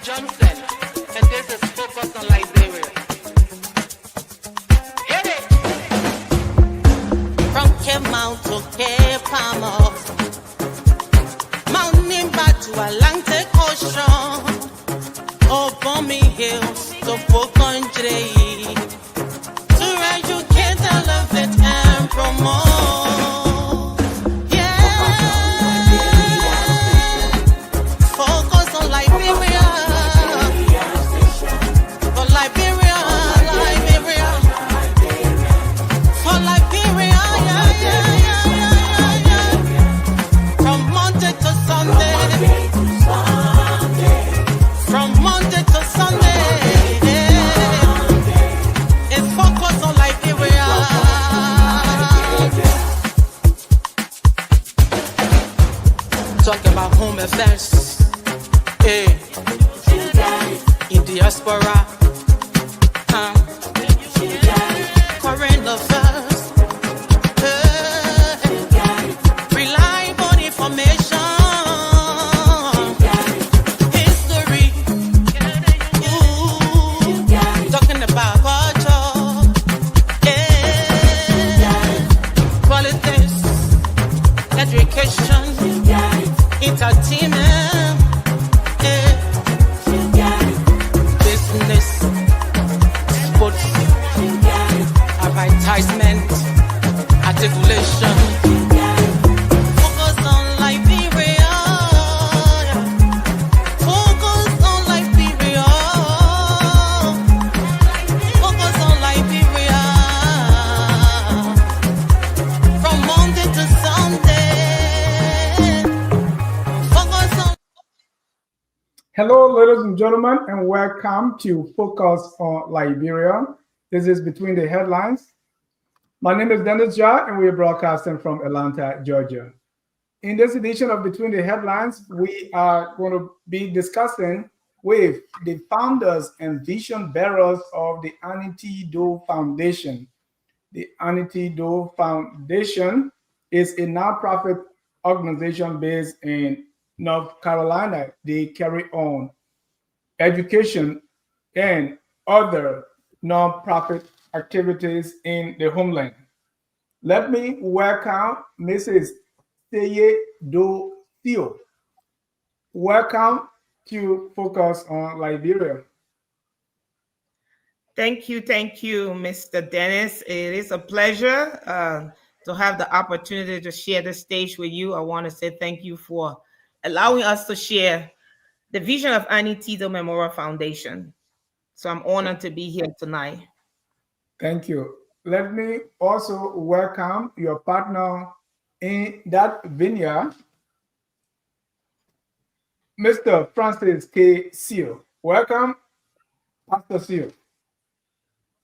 Johnson, and this is Focus on Liberia. Hit it! From Cape Mount to Cape Palmer, Mount Nimba to Atlantic Ocean, Obomi Hills to Pokonjre, to educate, elevate, and promote. Talk about home affairs, hey, in diaspora, current affairs, hey, reliable information, history, ooh, talking about culture, hey, politics, education, entertainment, business, sports, advertisement, articulation. Focus on Liberia. Focus on Liberia. Focus on Liberia. From Monday to Sunday. Hello, ladies and gentlemen, and welcome to Focus on Liberia. This is Between the Headlines. My name is Dennis Jah, and we are broadcasting from Atlanta, Georgia. In this edition of Between the Headlines, we are going to be discussing with the founders and vision bearers of the Annie Doe Foundation. The Annie Doe Foundation is a nonprofit organization based in North Carolina. They carry on education and other nonprofit activities in the homeland. Let me welcome Mrs. Seye Doe Theo. Welcome to Focus on Liberia. Thank you, Mr. Dennis. It is a pleasure to have the opportunity to share the stage with you. I want to say thank you for allowing us to share the vision of Annie Doe Memorial Foundation. So I'm honored to be here tonight. Thank you. Let me also welcome your partner in that vineyard, Mr. Francis K. Seal. Welcome, Pastor Seal.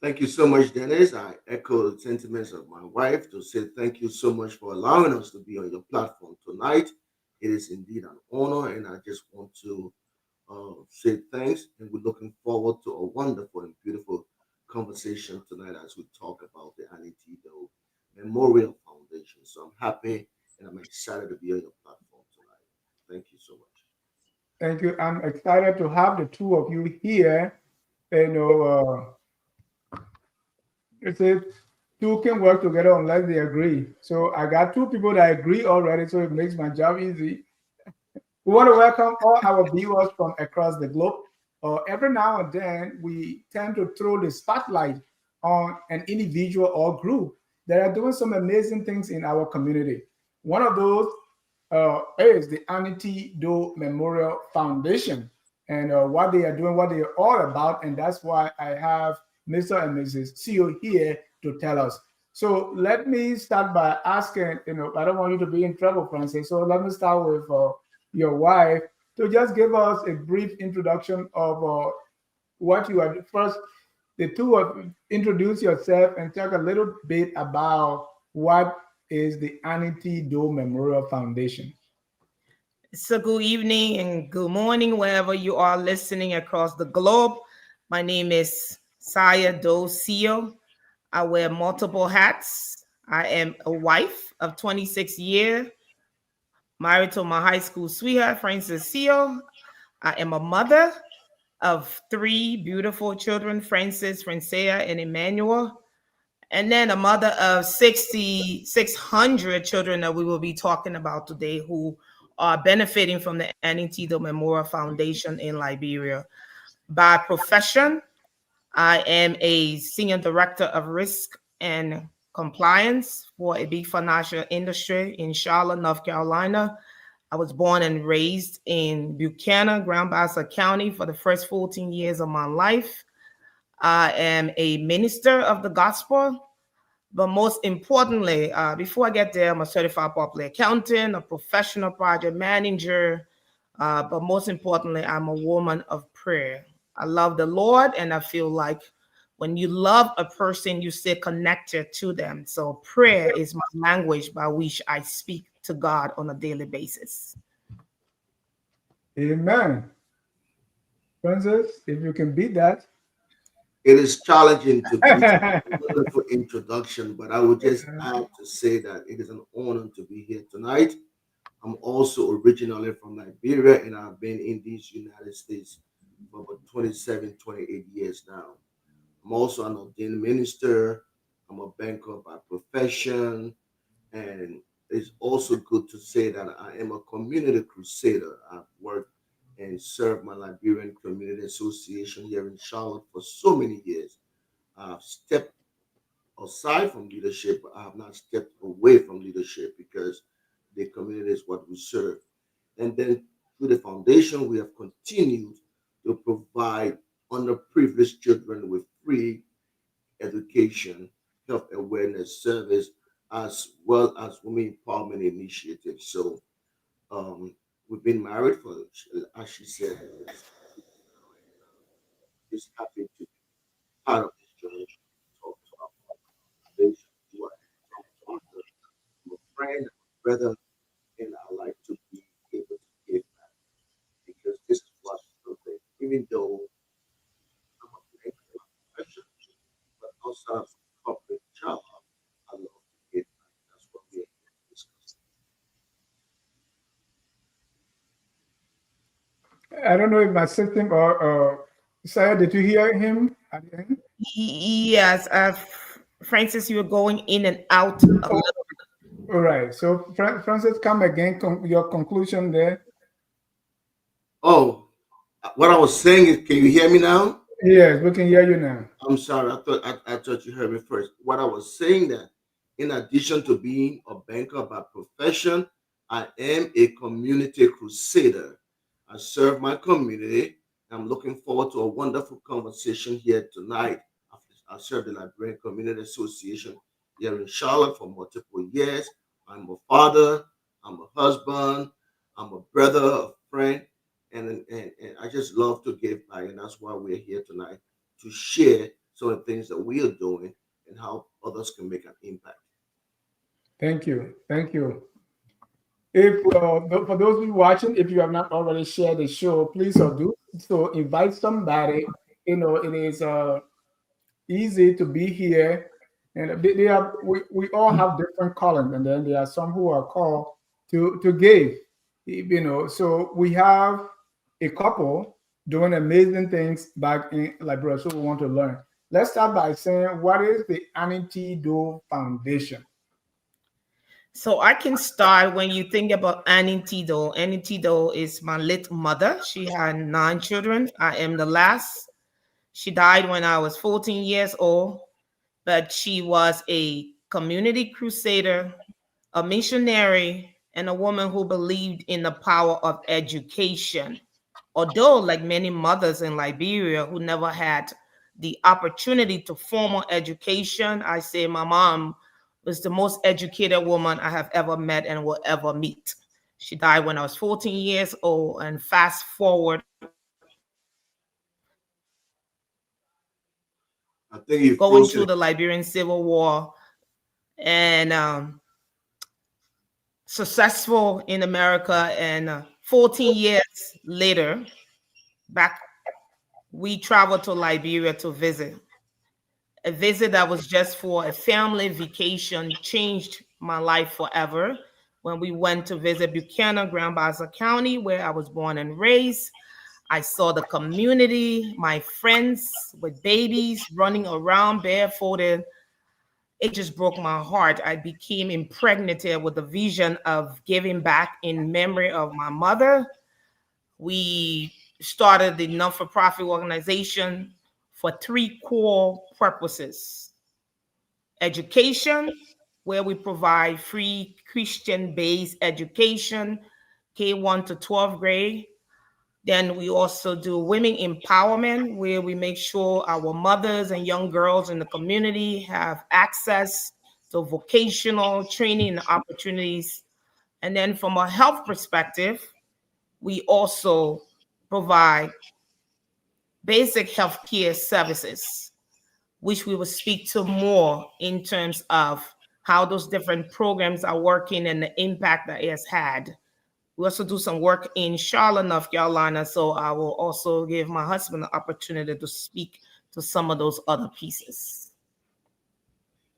Thank you so much, Dennis. I echo the sentiments of my wife to say thank you so much for allowing us to be on your platform tonight. It is indeed an honor, and I just want to say thanks, and we're looking forward to a wonderful and beautiful conversation tonight as we talk about the Annie Doe Memorial Foundation. So I'm happy and I'm excited to be on your platform tonight. Thank you so much. Thank you. I'm excited to have the two of you here. It says two can work together unless they agree. So I got two people that agree already, so it makes my job easy. We want to welcome all our viewers from across the globe. Every now and then, we tend to throw the spotlight on an individual or group that are doing some amazing things in our community. One of those is the Annie Doe Memorial Foundation, and what they are doing, what they are all about, and that's why I have Mr. and Mrs. CEO here to tell us. So let me start by asking, I don't want you to be in trouble, Francis, so let me start with your wife to just give us a brief introduction of what you are. First, the two of you introduce yourself and talk a little bit about what is the Annie Doe Memorial Foundation. So good evening and good morning, wherever you are listening across the globe. My name is Seye Doe Theo. I wear multiple hats. I am a wife of 26 years, married to my high school sweetheart, Francis Theo. I am a mother of three beautiful children, Francis, Francea, and Emmanuel. And then a mother of 600 children that we will be talking about today who are benefiting from the Annie Memorial Foundation in Liberia. By profession, I am a senior director of risk and compliance for a big financial industry in Charlotte, North Carolina. I was born and raised in Buchanan, Grand Bassa County for the first 14 years of my life. I am a minister of the gospel, but most importantly, before I get there, I'm a certified public accountant, a professional project manager, but most importantly, I'm a woman of prayer. I love the Lord, and I feel like when you love a person, you stay connected to them. So prayer is my language by which I speak to God on a daily basis. Amen. Francis, if you can beat that. It is challenging to beat a wonderful introduction, but I would just add to say that it is an honor to be here tonight. I'm also originally from Liberia, and I've been in these United States for about 27, 28 years now. I'm also an ordained minister. I'm a banker by profession, and it's also good to say that I am a community crusader. I've worked and served my Liberian Community Association here in Charlotte for so many years. I've stepped aside from leadership, but I have not stepped away from leadership because the community is what we serve. And then through the foundation, we have continued to provide underprivileged children with free education, health awareness service, as well as women empowerment initiatives. So we've been married for, as she said, just happy to be part of this journey. Talk to our foundation, who I'm a friend, a brother, and I like to be able to give back because this is what something, even though I'm a banker by profession, but also as a corporate job, I love to give back. That's what we're here to discuss. I don't know if my system or Sarah, did you hear him at the end? Yes, Francis, you were going in and out a little. All right. So, Francis, come again. Your conclusion there. Oh, what I was saying is, can you hear me now? Yes, we can hear you now. I'm sorry. I thought you heard me first. What I was saying that, in addition to being a banker by profession, I am a community crusader. I serve my community. I'm looking forward to a wonderful conversation here tonight. I serve the Liberian Community Association here in Charlotte for multiple years. I'm a father. I'm a husband. I'm a brother, a friend, and I just love to give back, and that's why we're here tonight to share some of the things that we are doing and how others can make an impact. Thank you. Thank you. If for those of you watching, if you have not already shared the show, please do so. Invite somebody. It is easy to be here, and they are. We all have different callings, and then there are some who are called to give. So we have a couple doing amazing things back in Liberia. So we want to learn. Let's start by saying, what is the Annie T. Doe Foundation? So I can start when you think about Annie T. Doe. Annie T. Doe is my late mother. She had 9 children. I am the last. She died when I was 14 years old, but she was a community crusader, a missionary, and a woman who believed in the power of education. Although, like many mothers in Liberia who never had the opportunity to formal education, I say my mom was the most educated woman I have ever met and will ever meet. She died when I was 14 years old, and fast forward, I think you going through the Liberian Civil War and successful in America. And 14 years later, we traveled to Liberia to visit. A visit that was just for a family vacation changed my life forever. When we went to visit Buchanan, Grand Bassa County, where I was born and raised, I saw the community, my friends with babies running around barefooted. It just broke my heart. I became impregnated with the vision of giving back in memory of my mother. We started the non-for-profit organization for 3 core purposes: education, where we provide free Christian-based education, K1 to 12th grade. Then we also do women empowerment, where we make sure our mothers and young girls in the community have access to vocational training and opportunities. And then from a health perspective, we also provide basic health care services, which we will speak to more in terms of how those different programs are working and the impact that it has had. We also do some work in Charlotte, North Carolina, so I will also give my husband the opportunity to speak to some of those other pieces.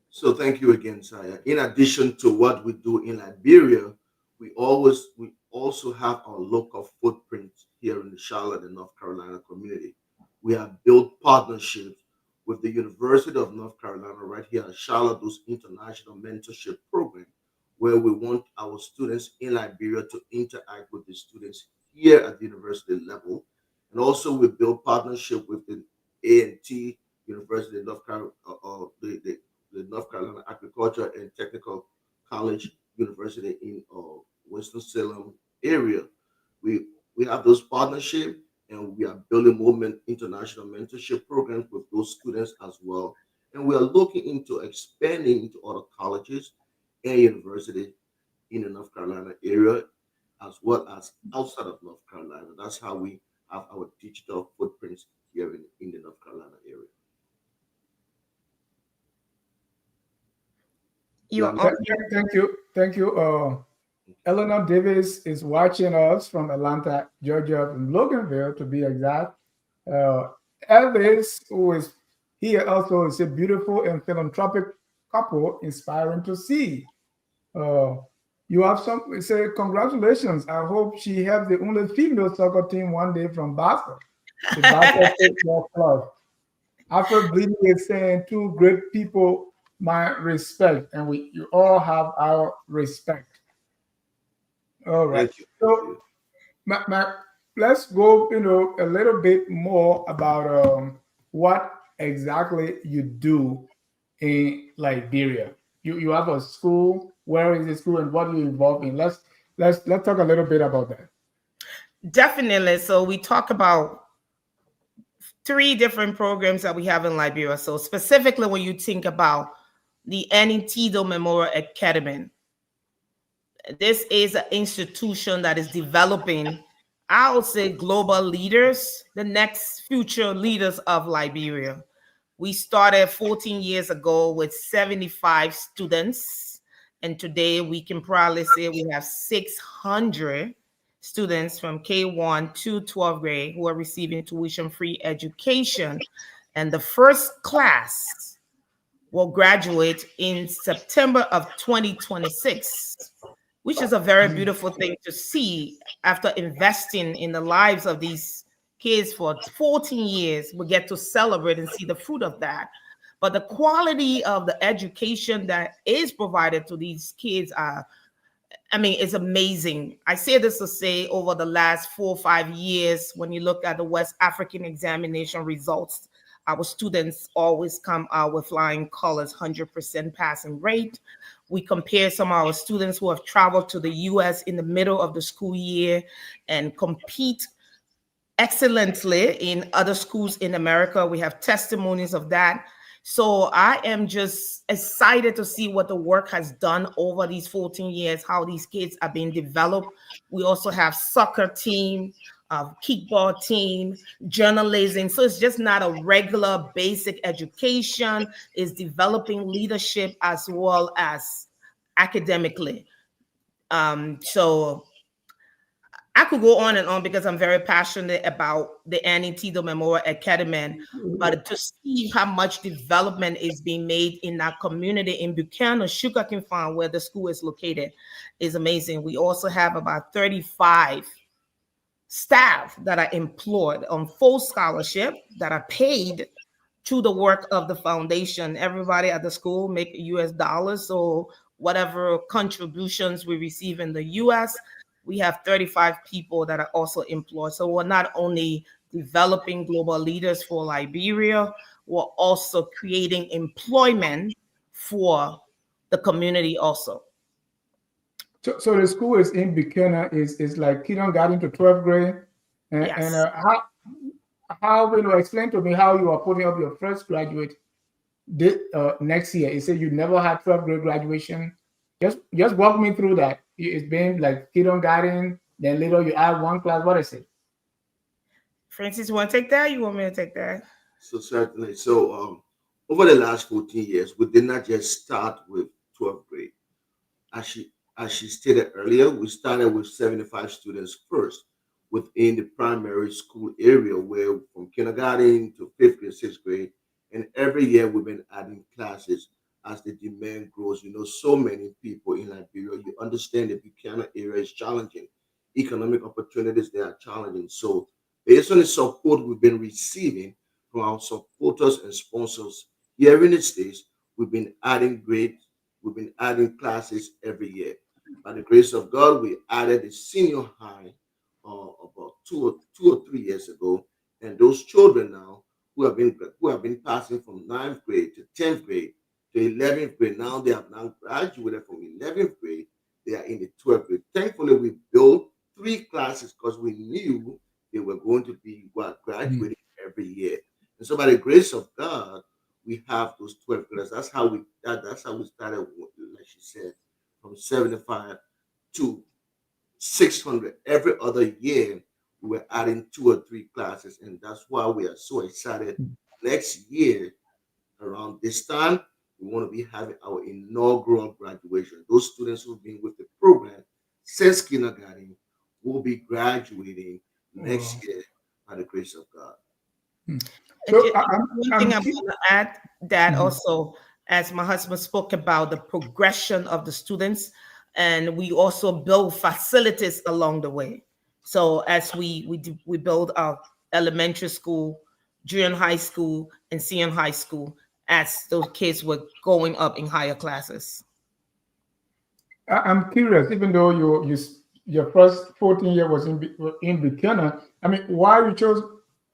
So thank you again, Saya. In addition to what we do in Liberia, we also have our local footprint here in the Charlotte and North Carolina community. We have built partnerships with the University of North Carolina right here at Charlotte, those international mentorship program, where we want our students in Liberia to interact with the students here at the university level. And also we build partnership with the A&T University of North Carolina, the North Carolina Agriculture and Technical College University in Winston-Salem area. We have those partnerships, and we are building more international mentorship programs with those students as well. And we are looking into expanding into other colleges and universities in the North Carolina area, as well as outside of North Carolina. That's how we have our digital footprints here in the North Carolina area. Thank you. Eleanor Davis is watching us from Atlanta, Georgia, from Loganville to be exact. Elvis, who is here also, is a beautiful and philanthropic couple, inspiring to see. You have some say congratulations. I hope she has the only female soccer team one day from Boston, the Boston Football Club. After Bleeding is saying, 2 great people, my respect, and you all have our respect. All right. So, let's go, a little bit more about what exactly you do in Liberia. You have a school. Where is the school, and what are you involved in? Let's talk a little bit about that. Definitely. So we talk about 3 different programs that we have in Liberia. So specifically, when you think about the Annie Tidal Memorial Academy, this is an institution that is developing, I would say, global leaders, the next future leaders of Liberia. We started 14 years ago with 75 students. And today we can proudly say we have 600 students from K1 to 12th grade who are receiving tuition-free education. And the first class will graduate in September of 2026, which is a very beautiful thing to see. After investing in the lives of these kids for 14 years, we get to celebrate and see the fruit of that. But the quality of the education that is provided to these kids is amazing. I say this to say, over the last 4 or 5 years, when you look at the West African examination results, our students always come out with flying colors, 100% passing rate. We compare some of our students who have traveled to the US in the middle of the school year and compete excellently in other schools in America. We have testimonies of that. So I am just excited to see what the work has done over these 14 years, how these kids are being developed. We also have soccer team, kickball team, journalism. So it's just not a regular basic education. It's developing leadership as well as academically. So I could go on and on because I'm very passionate about the Annie Tidal Memorial Academy, but to see how much development is being made in that community in Buchanan Sugarcane Farm, where the school is located, is amazing. We also have about 35 staff that are employed on full scholarship that are paid through the work of the foundation. Everybody at the school make US dollars, so whatever contributions we receive in the US, we have 35 people that are also employed. So we're not only developing global leaders for Liberia, we're also creating employment for the community also. So the school is in Buchanan, is like kindergarten to 12th grade. And, Yes. and how explain to me how you are putting up your first graduate next year? You said you never had 12th grade graduation. Just walk me through that. It's been like kindergarten, then later you add one class. What is it? Francis, you want to take that? You want me to take that? So certainly. So over the last 14 years, we did not just start with 12th grade. As she stated earlier, we started with 75 students first within the primary school area, where from kindergarten to 5th grade, 6th grade, and every year we've been adding classes as the demand grows. You know, so many people in Liberia, you understand the Buchanan area is challenging. Economic opportunities, they are challenging. So based on the support we've been receiving from our supporters and sponsors here in the States, we've been adding classes every year. By the grace of God, we added the senior high about two or 3 years ago, and those children now who have been passing from 9th grade to 10th grade to 11th grade, now they have now graduated from 11th grade. They are in the 12th grade. Thankfully, we built 3 classes because we knew they were going to be graduating every year. And so, by the grace of God, we have those 12 graders. That's how we started, like she said, from 75 to 600 every other year. We were adding 2 or 3 classes, and that's why we are so excited. Next year, around this time, we want to be having our inaugural graduation. Those students who've been with the program since kindergarten will be graduating next year by the grace of God. So one thing I'm going to add that also, as my husband spoke about the progression of the students, and we also build facilities along the way. So as we build our elementary school, junior high school, and senior high school, as those kids were going up in higher classes. I'm curious, even though your first 14 year was in Buchanan, I mean, why you chose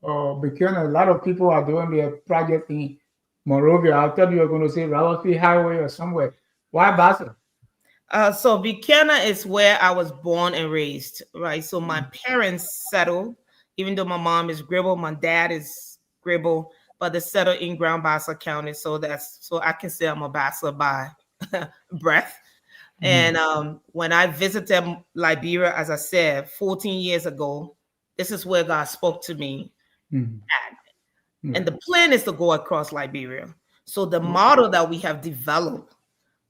Buchanan? A lot of people are doing their project in Monrovia. I thought you were going to say Ralphie Highway or somewhere. Why Basel? So Buchanan is where I was born and raised, right? So my parents settled, even though my mom is Gribble, my dad is Gribble, but they settled in Grand Bassa County. So I can say I'm a Bassa by breath. And when I visited Liberia, as I said, 14 years ago, this is where God spoke to me. And the plan is to go across Liberia. So the model that we have developed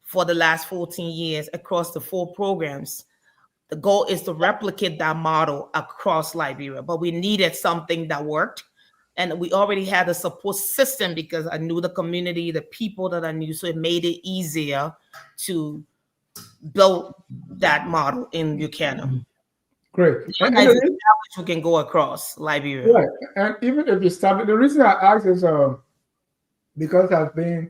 for the last 14 years across the 4 programs, the goal is to replicate that model across Liberia. But we needed something that worked. And we already had a support system because I knew the community, the people that I knew. So it made it easier to build that model in Buchanan. Great. And we can go across Liberia. Right. And even if you start, the reason I ask is because I've been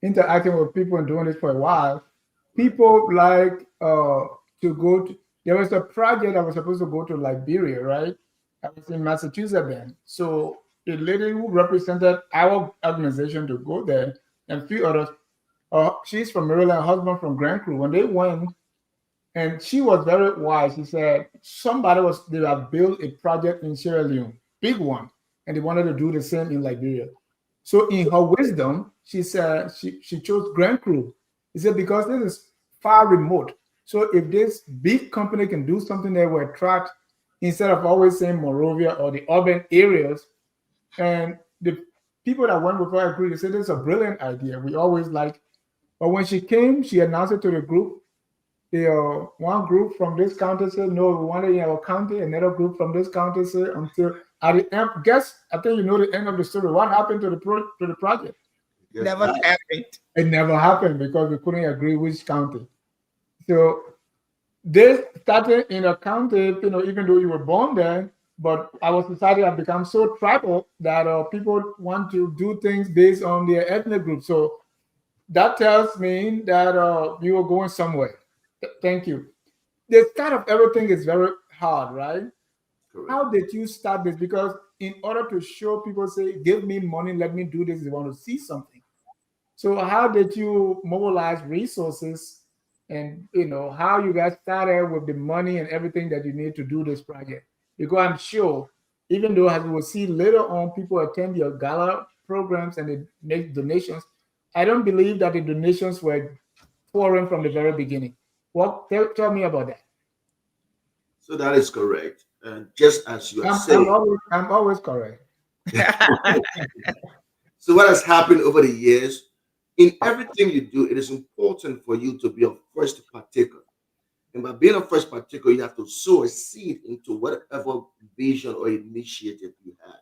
interacting with people and doing this for a while. People like to go to, there was a project I was supposed to go to Liberia, right? I was in Massachusetts then. So a lady who represented our organization to go there and a few others, she's from Maryland, husband from Grand Crew. When they went, and she was very wise. She said they have built a project in Sierra Leone, big one, and they wanted to do the same in Liberia. So in her wisdom, she said she chose Grand Crew. She said because this is far remote. So if this big company can do something that will attract, instead of always saying Monrovia or the urban areas, and the people that went with her agreed. They said this is a brilliant idea. We always like, but when she came, she announced it to the group. One group from this county said, no, we want it in our county. Another group from this county said, until at the end, I think you know the end of the story. What happened to the project? Never happened. It never happened because we couldn't agree which county. So They started in a county, even though you were born there, but our society has become so tribal that people want to do things based on their ethnic group. So that tells me that you were going somewhere. Thank you. The start of everything is very hard, right? Correct. How did you start this? Because in order to show people, say, give me money, let me do this, they want to see something. So how did you mobilize resources and how you guys started with the money and everything that you need to do this project? Because I'm sure, even though as we will see later on, people attend your gala programs and they make donations, I don't believe that the donations were pouring from the very beginning. Tell me about that. So that is correct. And just as you are I'm, I'm saying, always I'm always correct. so what has happened over the years, in everything you do, it is important for you to be a first partaker. And by being a first partaker, you have to sow a seed into whatever vision or initiative you had.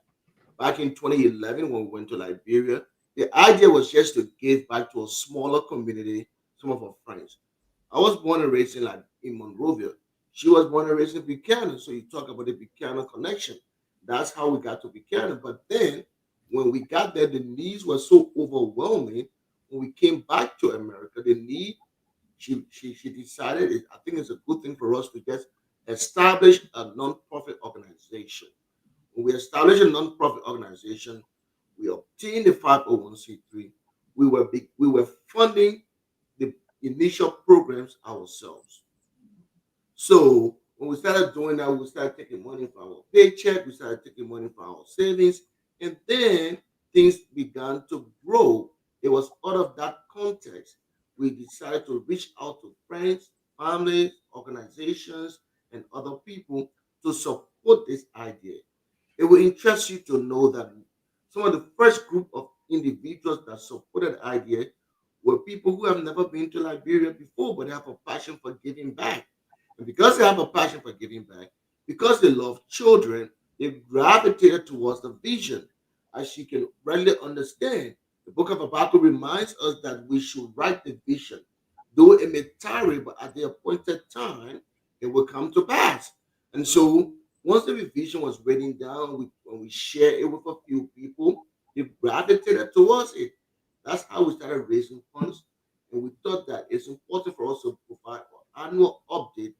Back in 2011, when we went to Liberia, the idea was just to give back to a smaller community, some of our friends. I was born and raised in Monrovia. She was born and raised in Buchanan. So you talk about the Buchanan connection. That's how we got to Buchanan. But then when we got there, the needs were so overwhelming. When we came back to America, the need, she decided, I think it's a good thing for us to just establish a non-profit organization. When we established a non-profit organization, we obtained the 501c3. We were funding the initial programs ourselves. So when we started doing that, we started taking money from our paycheck, we started taking money from our savings, and then things began to grow. It was out of that context we decided to reach out to friends, families, organizations, and other people to support this idea. It will interest you to know that some of the first group of individuals that supported the idea were people who have never been to Liberia before, but they have a passion for giving back. And because they have a passion for giving back, because they love children, they gravitated towards the vision. As you can readily understand, the book of Habakkuk reminds us that we should write the vision. Though it may tarry, but at the appointed time, it will come to pass. And so, once the vision was written down, when we share it with a few people, they gravitated towards it. That's how we started raising funds. And we thought that it's important for us to provide an annual update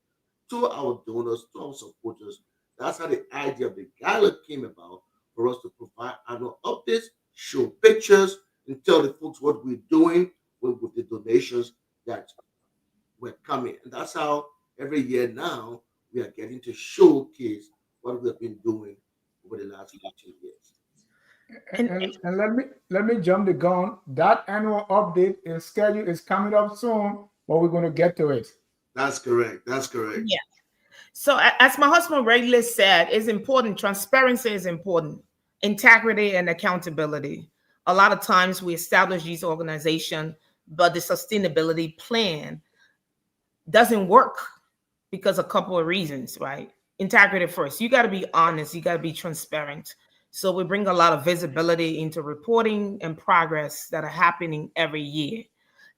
to our donors, to our supporters. That's how the idea of the gala came about, for us to provide annual updates, show pictures, and tell the folks what we're doing with the donations that were coming. And that's how every year now we are getting to showcase what we have been doing over the last 15 years. And let me jump the gun. That annual update is scheduled is coming up soon, but we're going to get to it. That's correct. That's correct. Yeah. So as my husband regularly said, it's important. Transparency is important. Integrity and accountability. A lot of times we establish these organizations, but the sustainability plan doesn't work because a couple of reasons, right? Integrity first. You got to be honest. You got to be transparent. So we bring a lot of visibility into reporting and progress that are happening every year.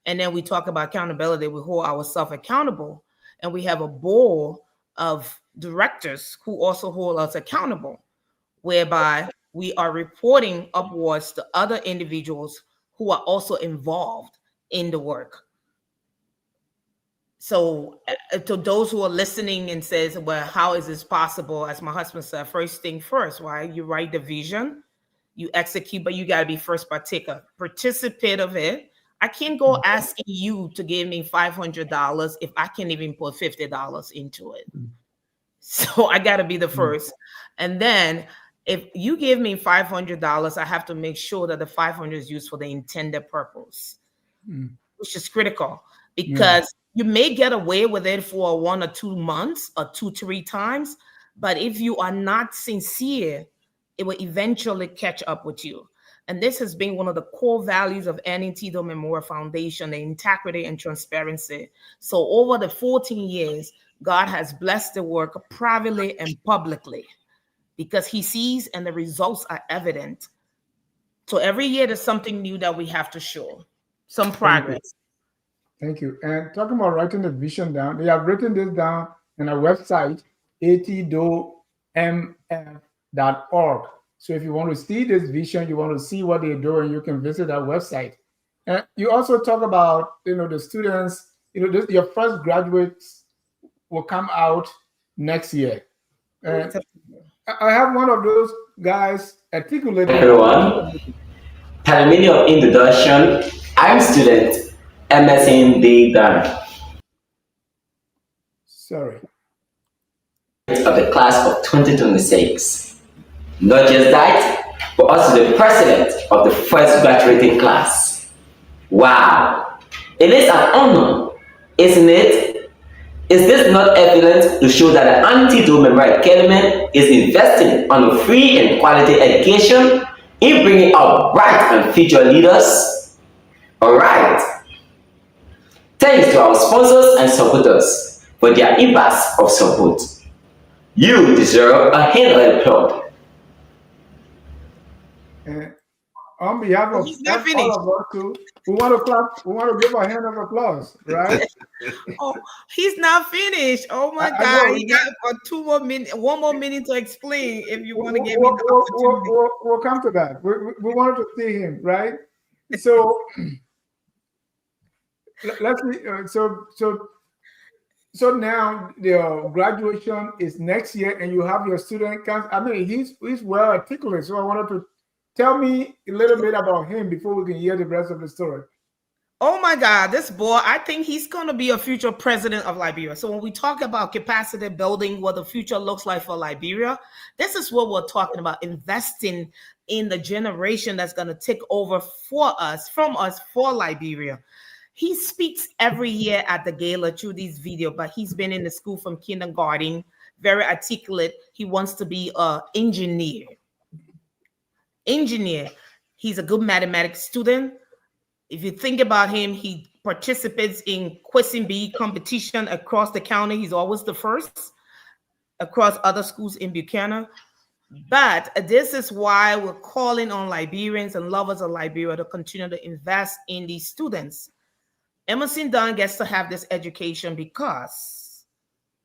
And then we talk about accountability. We hold ourselves accountable. And we have a board of directors who also hold us accountable, whereby we are reporting upwards to other individuals who are also involved in the work. So to those who are listening and says, well, how is this possible? As my husband said, first thing first, right? You write the vision, you execute, but you got to be first participate of it. I can't go asking you to give me $500 if I can't even put $50 into it. So I got to be the first. And then if you give me $500, I have to make sure that the 500 is used for the intended purpose, which is critical, because you may get away with it for 1 or 2 months or 2-3 times. But if you are not sincere, it will eventually catch up with you. And this has been one of the core values of Annie Tito Memorial Foundation, the integrity and transparency. So over the 14 years, God has blessed the work privately and publicly because he sees and the results are evident. So every year there's something new that we have to show, some progress. Thank you. And talking about writing the vision down, they have written this down on our website, atdomf.org. So if you want to see this vision, you want to see what they're doing, you can visit our website. And you also talk about, the students, your first graduates will come out next year. And I have one of those guys articulated. Everyone, per minute of introduction, I'm student MSN Data Sorry. of the class of 2026. Not just that, but also the president of the first graduating class. Wow, it is an honor, isn't it? Is this not evidence to show that the Anti-Dome Memorial Academy is investing on a free and quality education in bringing out bright and future leaders? Alright. Thanks to our sponsors and supporters for their impacts of support. You deserve a hand of applause. And on behalf of He's not all finished. of us too, we want to clap, we want to give a hand of applause, right? Oh, he's not finished. Oh my I God. know. He got one more minute to explain if you want to give me We'll, the we'll, opportunity. we'll come to that. We wanted to see him, right? So let's see. So now the graduation is next year, and you have your student council. I mean, he's well articulate. So I wanted to tell me a little bit about him before we can hear the rest of the story. Oh my God, this boy, I think he's going to be a future president of Liberia. So when we talk about capacity building, what the future looks like for Liberia, this is what we're talking about, investing in the generation that's going to take over from us, for Liberia. He speaks every year at the gala through these videos, but he's been in the school from kindergarten, very articulate. He wants to be an engineer. He's a good mathematics student. If you think about him, he participates in question bee competition across the county. He's always the first across other schools in Buchanan. But this is why we're calling on Liberians and lovers of Liberia to continue to invest in these students. Emerson Dunn gets to have this education because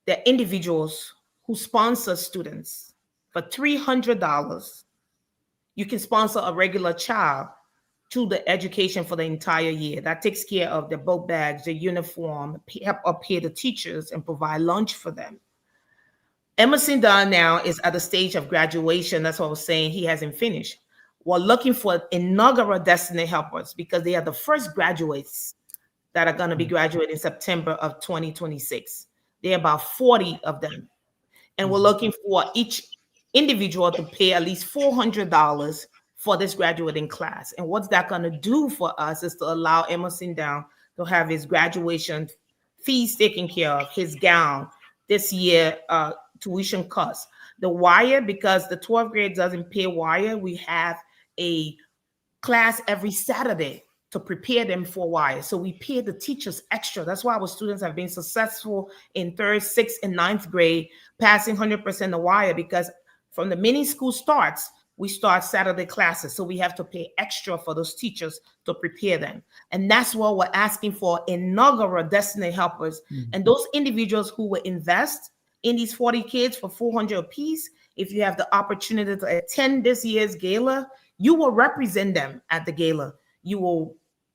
they're individuals who sponsor students for $300. You can sponsor a regular child to the education for the entire year. That takes care of the book bags, the uniform, help pay the teachers and provide lunch for them. Emerson Dunn now is at the stage of graduation. That's what I was saying. He hasn't finished. We're looking for inaugural Destiny Helpers because they are the first graduates that are going to be graduating in September of 2026. There are about 40 of them. And we're looking for each individual to pay at least $400 for this graduating class. And what's that going to do for us is to allow Emerson Down to have his graduation fees taken care of, his gown, this year tuition costs. The wire, because the 12th grade doesn't pay wire, we have a class every Saturday to prepare them for wire. So we pay the teachers extra. That's why our students have been successful in 3rd, 6th, and 9th grade, passing 100% the wire, because from the minute school starts, we start Saturday classes. So we have to pay extra for those teachers to prepare them. And that's what we're asking for, inaugural Destiny Helpers. And those individuals who will invest in these 40 kids for $400 apiece, if you have the opportunity to attend this year's gala, you will represent them at the gala.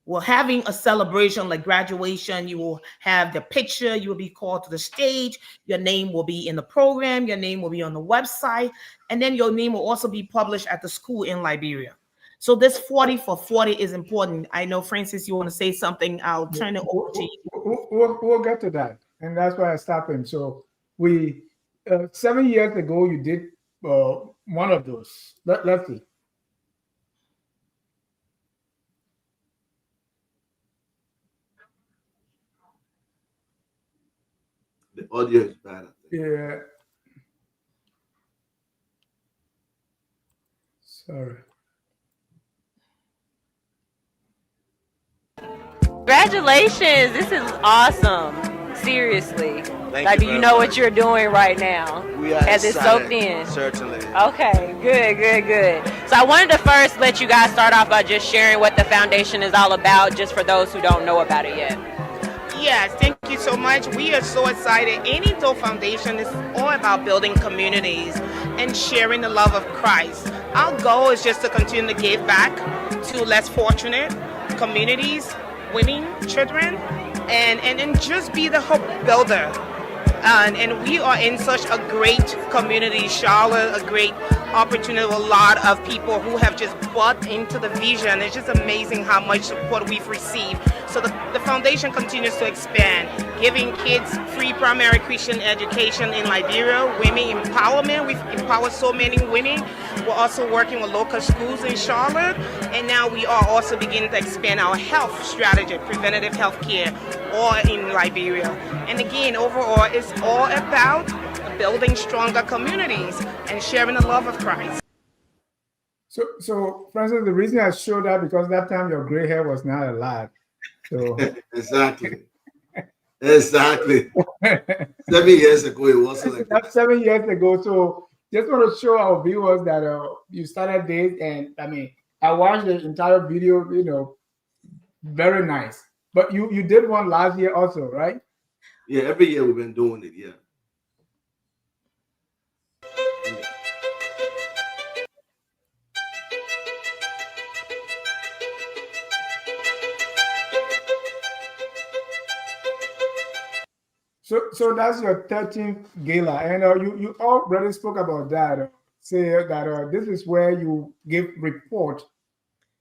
We're having a celebration like graduation. You will have the picture. You will be called to the stage. Your name will be in the program. Your name will be on the website. And then your name will also be published at the school in Liberia. So this 40 for 40 is important. I know, Francis, you want to say something. I'll turn it over to you. We'll get to that. And that's why I stopped him. So we, 7 years ago, you did one of those. Let's see. The audio is bad, I think. Yeah. Sorry. Congratulations, this is awesome. Seriously. Thank Do you know what you're doing right now? We are Has it excited, soaked in? Certainly. Okay, good. So I wanted to first let you guys start off by just sharing what the foundation is all about, just for those who don't know about it yet. Yes, thank you so much. We are so excited. Anito Foundation is all about building communities and sharing the love of Christ. Our goal is just to continue to give back to less fortunate communities, women, children, and just be the hope builder. And we are in such a great community, Charlotte, a great opportunity with a lot of people who have just bought into the vision. It's just amazing how much support we've received. So the foundation continues to expand, giving kids free primary Christian education in Liberia, women empowerment. We've empowered so many women. We're also working with local schools in Charlotte. And now we are also beginning to expand our health strategy, preventative health care, all in Liberia. And again, overall, it's all about building stronger communities and sharing the love of Christ. So Francis, the reason I showed that because that time your gray hair was not alive. So Exactly. 7 years ago, it wasn't like that's 7 years ago. So just want to show our viewers that you started this, and I mean, I watched the entire video. You know, very nice. But you did one last year also, right? Yeah, every year we've been doing it. Yeah. So that's your 13th gala, and you already spoke about that. Say that this is where you give report.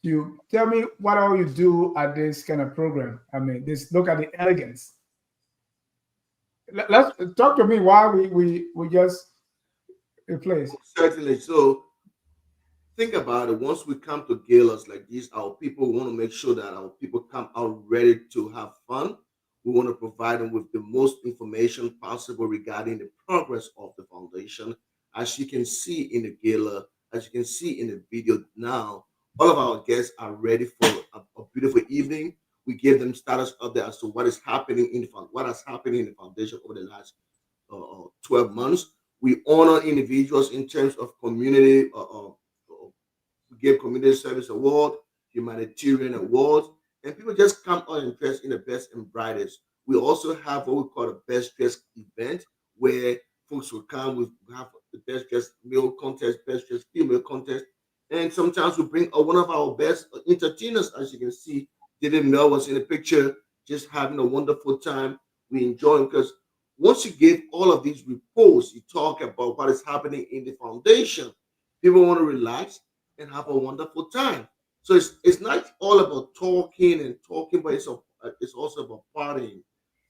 You tell me what all you do at this kind of program. I mean, this look at the elegance. Let's talk to me while we just replace. Certainly. So think about it. Once we come to galas like this, our people want to make sure that our people come out ready to have fun. We want to provide them with the most information possible regarding the progress of the foundation. As you can see in the gala, as you can see in the video now, all of our guests are ready for a beautiful evening. We give them status update as to what is happening what has happened in the foundation over the last 12 months. We honor individuals in terms of community. We give community service award, humanitarian awards, and people just come out and dress in the best and brightest. We also have what we call a best dressed event where folks will come. We have the best dressed male contest, best dressed female contest, and sometimes we bring one of our best entertainers, as you can see. David Mel was in the picture, just having a wonderful time. We enjoy him because once you give all of these reports, you talk about what is happening in the foundation. People want to relax and have a wonderful time. So it's not all about talking, but it's also about partying,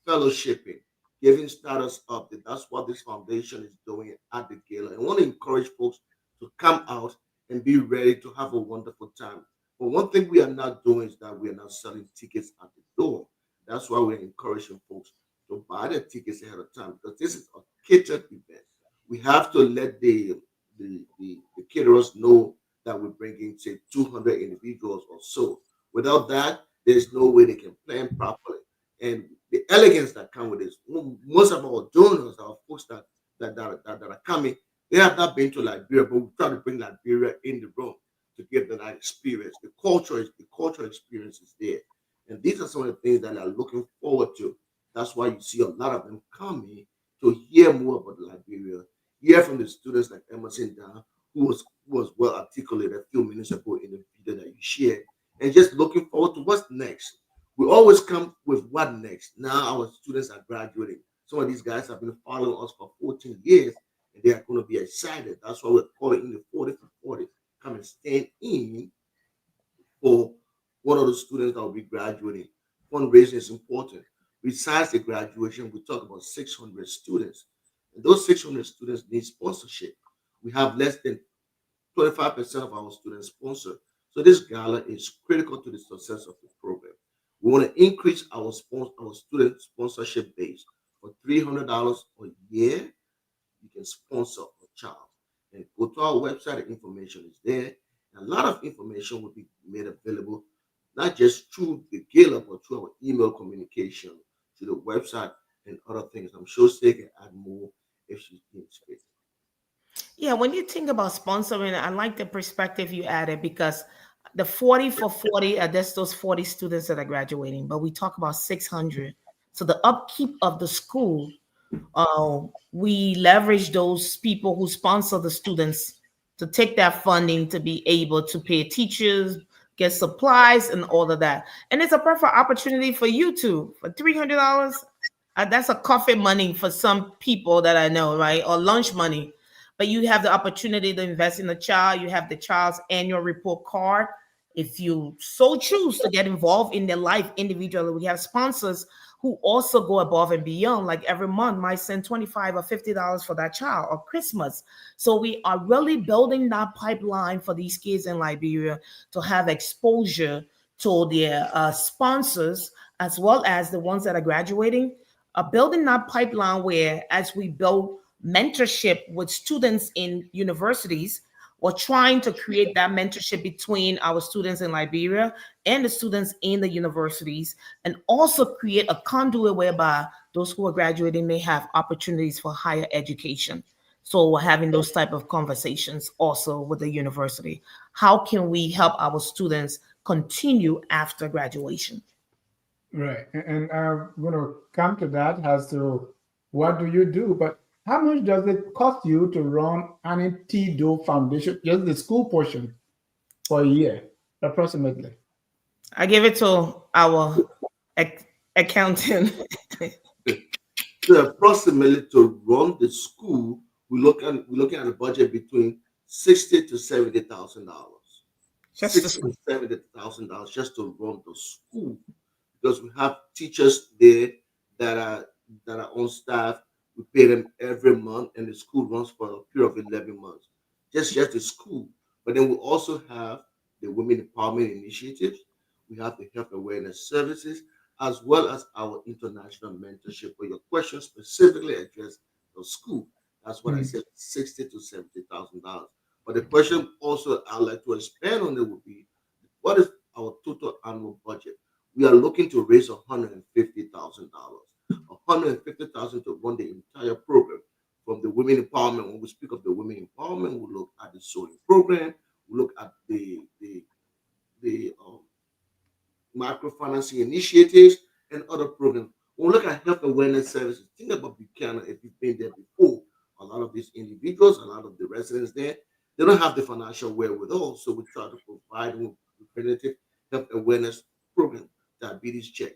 fellowshipping, giving status update. That's what this foundation is doing at the gala. I want to encourage folks to come out and be ready to have a wonderful time. But one thing we are not doing is that we are not selling tickets at the door. That's why we're encouraging folks to buy their tickets ahead of time because this is a catered event. We have to let the caterers know that we're bringing, say, 200 individuals or so. Without that, there's no way they can plan properly. And the elegance that comes with this, most of our donors, our folks that are coming, they have not been to Liberia, but we try to bring Liberia in the room to give them that experience. The cultural experience is there. And these are some of the things that I'm looking forward to. That's why you see a lot of them coming to hear more about Liberia, hear from the students like Emerson Down, who was well articulated a few minutes ago in the video that you shared, and just looking forward to what's next. We always come with what next. Now our students are graduating. Some of these guys have been following us for 14 years, and they are going to be excited. That's why we're calling in the 40 for 40. Come and stand in for one of the students that will be graduating. Fundraising is important. Besides the graduation, we talk about 600 students. And those 600 students need sponsorship. We have less than 25% of our students sponsored. So this gala is critical to the success of the program. We want to increase our student sponsorship base. For $300 a year, you can sponsor a child. And go to our website, the information is there. And a lot of information will be made available, not just through the gala, but through our email communication, to the website and other things. I'm sure Stacey can add more if she's in space. Yeah, when you think about sponsoring, I like the perspective you added because the 40 for 40 are just those 40 students that are graduating, but we talk about 600. So the upkeep of the school, we leverage those people who sponsor the students to take that funding to be able to pay teachers, get supplies, and all of that. And it's a perfect opportunity for you too. For $300, that's a coffee money for some people that I know, right? Or lunch money. But you have the opportunity to invest in the child. You have the child's annual report card. If you so choose to get involved in their life individually, we have sponsors who also go above and beyond. Like every month might send $25 or $50 for that child, or Christmas. So we are really building that pipeline for these kids in Liberia to have exposure to their sponsors, as well as the ones that are graduating. Building that pipeline where, as we build mentorship with students in universities, we're trying to create that mentorship between our students in Liberia and the students in the universities, and also create a conduit whereby those who are graduating may have opportunities for higher education. So we're having those type of conversations also with the university. How can we help our students continue after graduation? Right. And I'm going to come to that as to what do you do, but how much does it cost you to run an TDO Foundation, just the school portion, for a year, approximately? I give it to our accountant. So approximately to run the school, we're looking at a budget between $60,000 to $70,000. Just $60,000 to $70,000 just to run the school, because we have teachers there that are on staff. We pay them every month, and the school runs for a period of 11 months. Just the school. But then we also have the Women Empowerment Initiatives. We have the Health Awareness Services, as well as our international mentorship. But your question specifically addressed the school. That's what I said, $60,000 to $70,000. But the question also I'd like to expand on it would be, what is our total annual budget? We are looking to raise $150,000. $150,000 to run the entire program, from the women empowerment. When we speak of the women empowerment, we look at the sewing program, we look at the microfinancing initiatives and other programs. When we look at health awareness services, think about Buchanan. If you've been there before, a lot of these individuals, a lot of the residents there, they don't have the financial wherewithal. So we try to provide them with preventative health awareness program, diabetes check,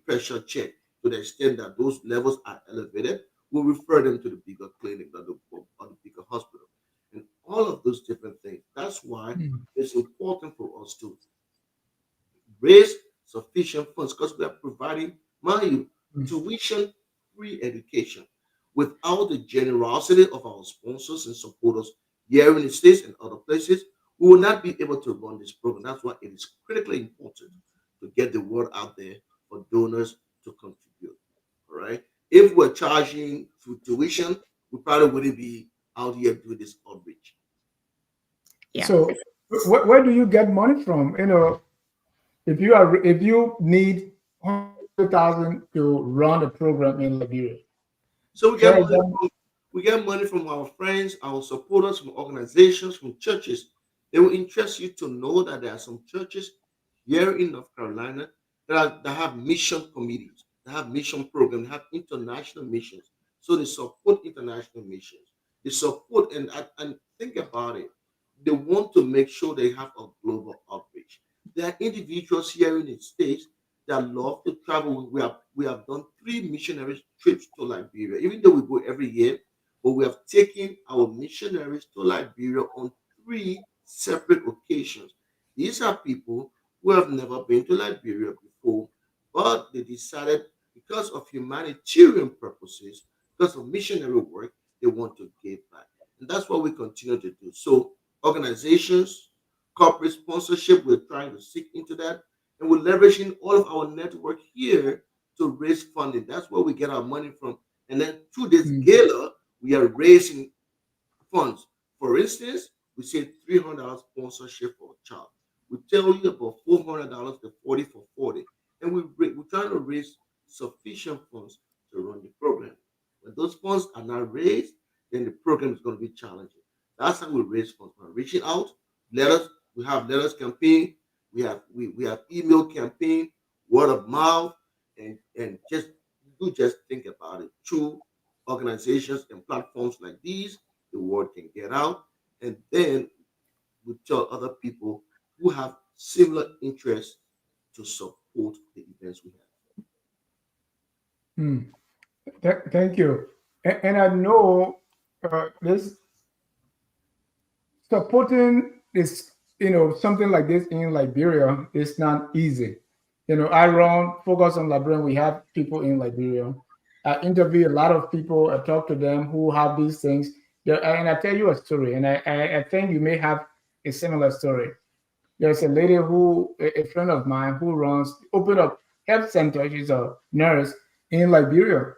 pressure check. To the extent that those levels are elevated, we'll refer them to the bigger clinic or the bigger hospital. And all of those different things. That's why it's important for us to raise sufficient funds, because we are providing, mind you, tuition-free education. Without the generosity of our sponsors and supporters here in the States and other places, we will not be able to run this program. That's why it is critically important to get the word out there for donors to contribute. All right. If we're charging through tuition, we probably wouldn't be out here doing this outreach. Yeah. So where do you get money from? If you need 100,000 to run a program in Liberia. So we get money from our friends, our supporters, from organizations, from churches. They will interest you to know that there are some churches here in North Carolina that have mission committees, they have mission programs, they have international missions. So they support international missions. They support and think about it. They want to make sure they have a global outreach. There are individuals here in the States that love to travel. We have done 3 missionary trips to Liberia, even though we go every year, but we have taken our missionaries to Liberia on 3 separate occasions. These are people who have never been to Liberia before, but they decided, because of humanitarian purposes, because of missionary work, they want to give back. And that's what we continue to do. So organizations, corporate sponsorship, we're trying to seek into that. And we're leveraging all of our network here to raise funding. That's where we get our money from. And then through this gala, we are raising funds. For instance, we say $300 sponsorship for a child. We tell you about $400 to 40 for 40. And we're trying to raise sufficient funds to run the program. When those funds are not raised, then the program is going to be challenging. That's how we raise funds. We're reaching out, letters. We have letters campaign. We have email campaign, word of mouth. and just think about it. Through organizations and platforms like these, the word can get out, and then we tell other people who have similar interests to support the events we have. Hmm. Thank you. And I know this supporting this, something like this in Liberia is not easy. I run Focus on Liberia. We have people in Liberia. I interview a lot of people. I talk to them who have these things. And I tell you a story, and I think you may have a similar story. There's a lady a friend of mine who opened up health center. She's a nurse in Liberia,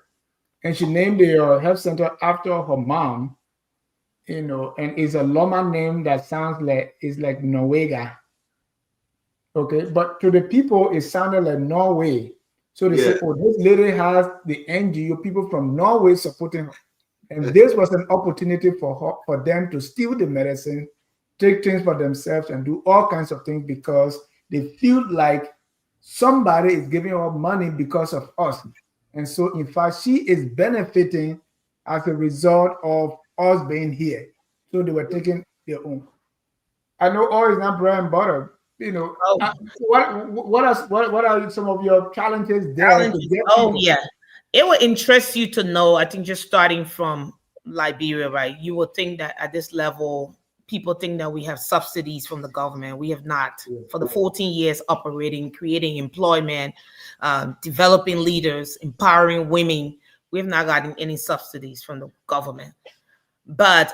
and she named the health center after her mom. And it's a Loma name that sounds like it's like Norwega. Okay, but to the people, it sounded like Norway. So they said, "Oh, this lady has the NGO people from Norway supporting her," and this was an opportunity for them to steal the medicine, take things for themselves, and do all kinds of things because they feel like somebody is giving her money because of us. And so, in fact, she is benefiting as a result of us being here. So they were taking their own. I know oil is not bread and butter. What are some of your challenges there? Yeah. It would interest you to know, I think just starting from Liberia, right? You would think that at this level, people think that we have subsidies from the government. We have not. For the 14 years operating, creating employment, developing leaders, empowering women, we have not gotten any subsidies from the government. But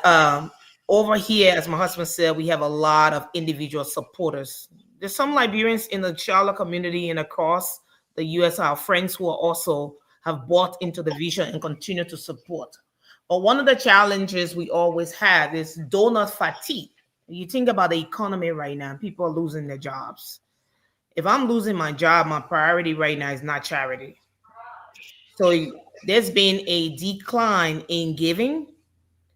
over here, as my husband said, we have a lot of individual supporters. There's some Liberians in the Charlotte community and across the U.S., our friends who are also have bought into the vision and continue to support. But one of the challenges we always have is donor fatigue. You think about the economy right now, people are losing their jobs. If I'm losing my job, my priority right now is not charity. So there's been a decline in giving.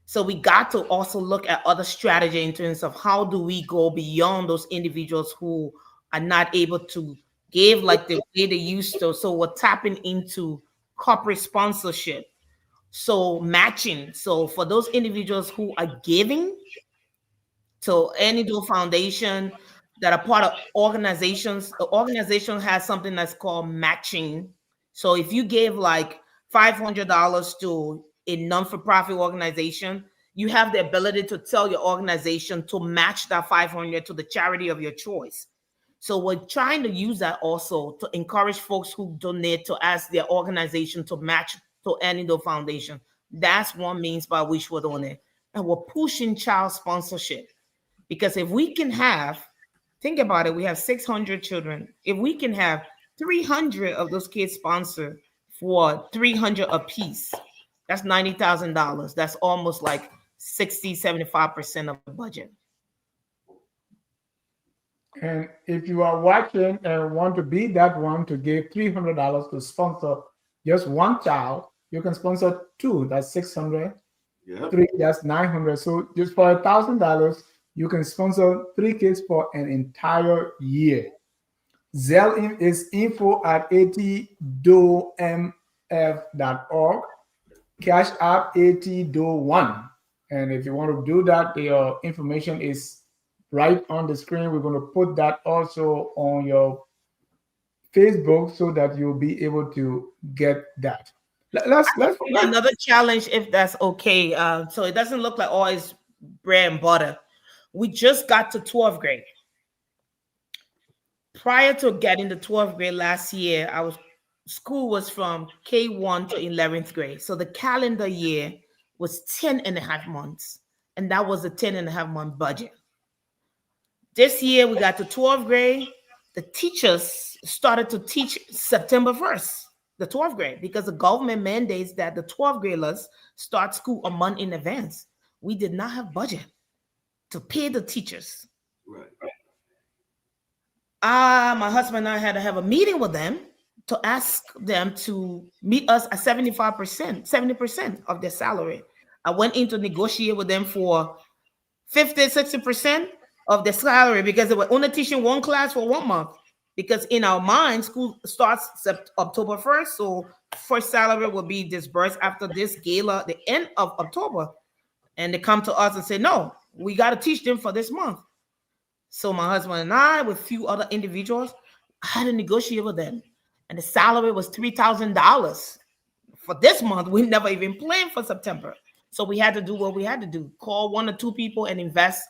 So we got to also look at other strategy in terms of how do we go beyond those individuals who are not able to give like the way they used to. So we're tapping into corporate sponsorship. So matching. So for those individuals who are giving to any foundation that are part of organizations, the organization has something that's called matching. So if you give like $500 to a non-for-profit organization, you have the ability to tell your organization to match that $500 to the charity of your choice. So we're trying to use that also to encourage folks who donate to ask their organization to match to any foundation. That's one means by which we're doing it. And we're pushing child sponsorship. Because if we can have, think about it, we have 600 children. If we can have 300 of those kids sponsored for $300 a piece, that's $90,000. That's almost like 75% of the budget. And if you are watching and want to be that one to give $300 to sponsor just one child, you can sponsor two. That's 600. Three, that's 900. So just for $1,000, you can sponsor 3 kids for an entire year. Zelle is info@atdomf.org. Cash App ATDO1. And if you want to do that, your information is right on the screen. We're going to put that also on your Facebook so that you'll be able to get that. Let's another challenge, if that's okay. So it doesn't look like always bread and butter. We just got to 12th grade. Prior to getting to 12th grade last year, school was from K1 to 11th grade. So the calendar year was 10 and a half months. And that was a 10 and a half month budget. This year we got to 12th grade. The teachers started to teach September 1st, the 12th grade, because the government mandates that the 12th graders start school a month in advance. We did not have budget to pay the teachers. Right. My husband and I had to have a meeting with them to ask them to meet us at 70% of their salary. I went in to negotiate with them for 50, 60% of their salary because they were only teaching one class for 1 month. because in our mind, school starts October 1st. So first salary will be disbursed after this gala, the end of October. And they come to us and say, no, we got to teach them for this month. So my husband and I, with a few other individuals, I had to negotiate with them. And the salary was $3,000 for this month. We never even planned for September. So we had to do what we had to do, call one or two people and invest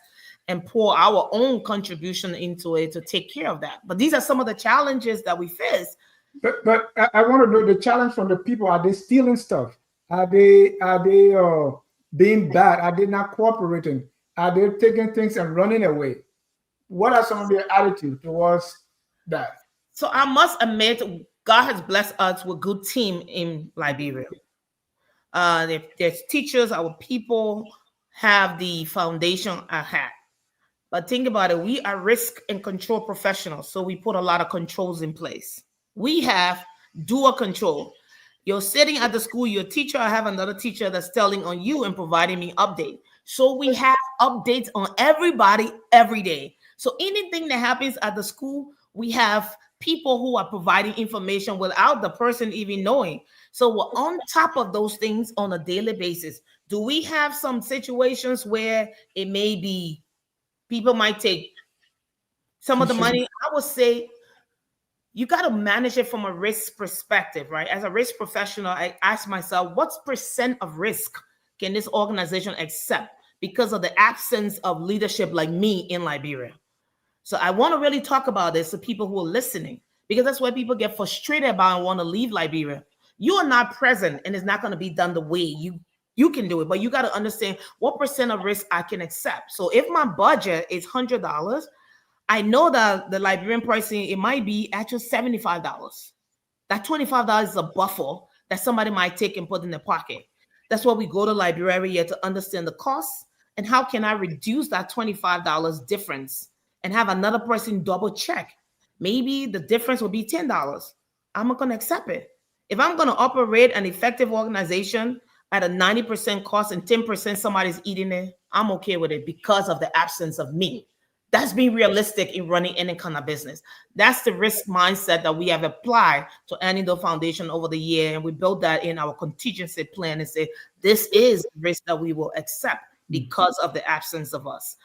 and pour our own contribution into it to take care of that. But these are some of the challenges that we face. But I want to know the challenge from the people. Are they stealing stuff? Are they being bad? Are they not cooperating? Are they taking things and running away? What are some of their attitudes towards that? So I must admit, God has blessed us with a good team in Liberia. There's teachers, our people have the foundation I had. But think about it, we are risk and control professionals. So we put a lot of controls in place. We have dual control. You're sitting at the school, your teacher, I have another teacher that's telling on you and providing me update. So we have updates on everybody every day. So anything that happens at the school, we have people who are providing information without the person even knowing. So we're on top of those things on a daily basis. Do we have some situations where it may be people might take some of the money? I would say you got to manage it from a risk perspective, right? As a risk professional, I ask myself, what's percent of risk can this organization accept because of the absence of leadership like me in Liberia? So I want to really talk about this to people who are listening, because that's why people get frustrated about and want to leave Liberia. You are not present, and it's not going to be done the way you can do it. But you got to understand what percent of risk I can accept. So if my budget is $100, I know that the Liberian pricing, it might be actually $75. That $25 is a buffer that somebody might take and put in their pocket. That's why we go to Liberia to understand the costs and how can I reduce that $25 difference and have another person double check. Maybe the difference will be $10. I'm not going to accept it. If I'm going to operate an effective organization at a 90% cost and 10% somebody's eating it, I'm okay with it because of the absence of me. That's being realistic in running any kind of business. That's the risk mindset that we have applied to Antidote Foundation over the year. And we built that in our contingency plan and say, this is risk that we will accept because of the absence of us.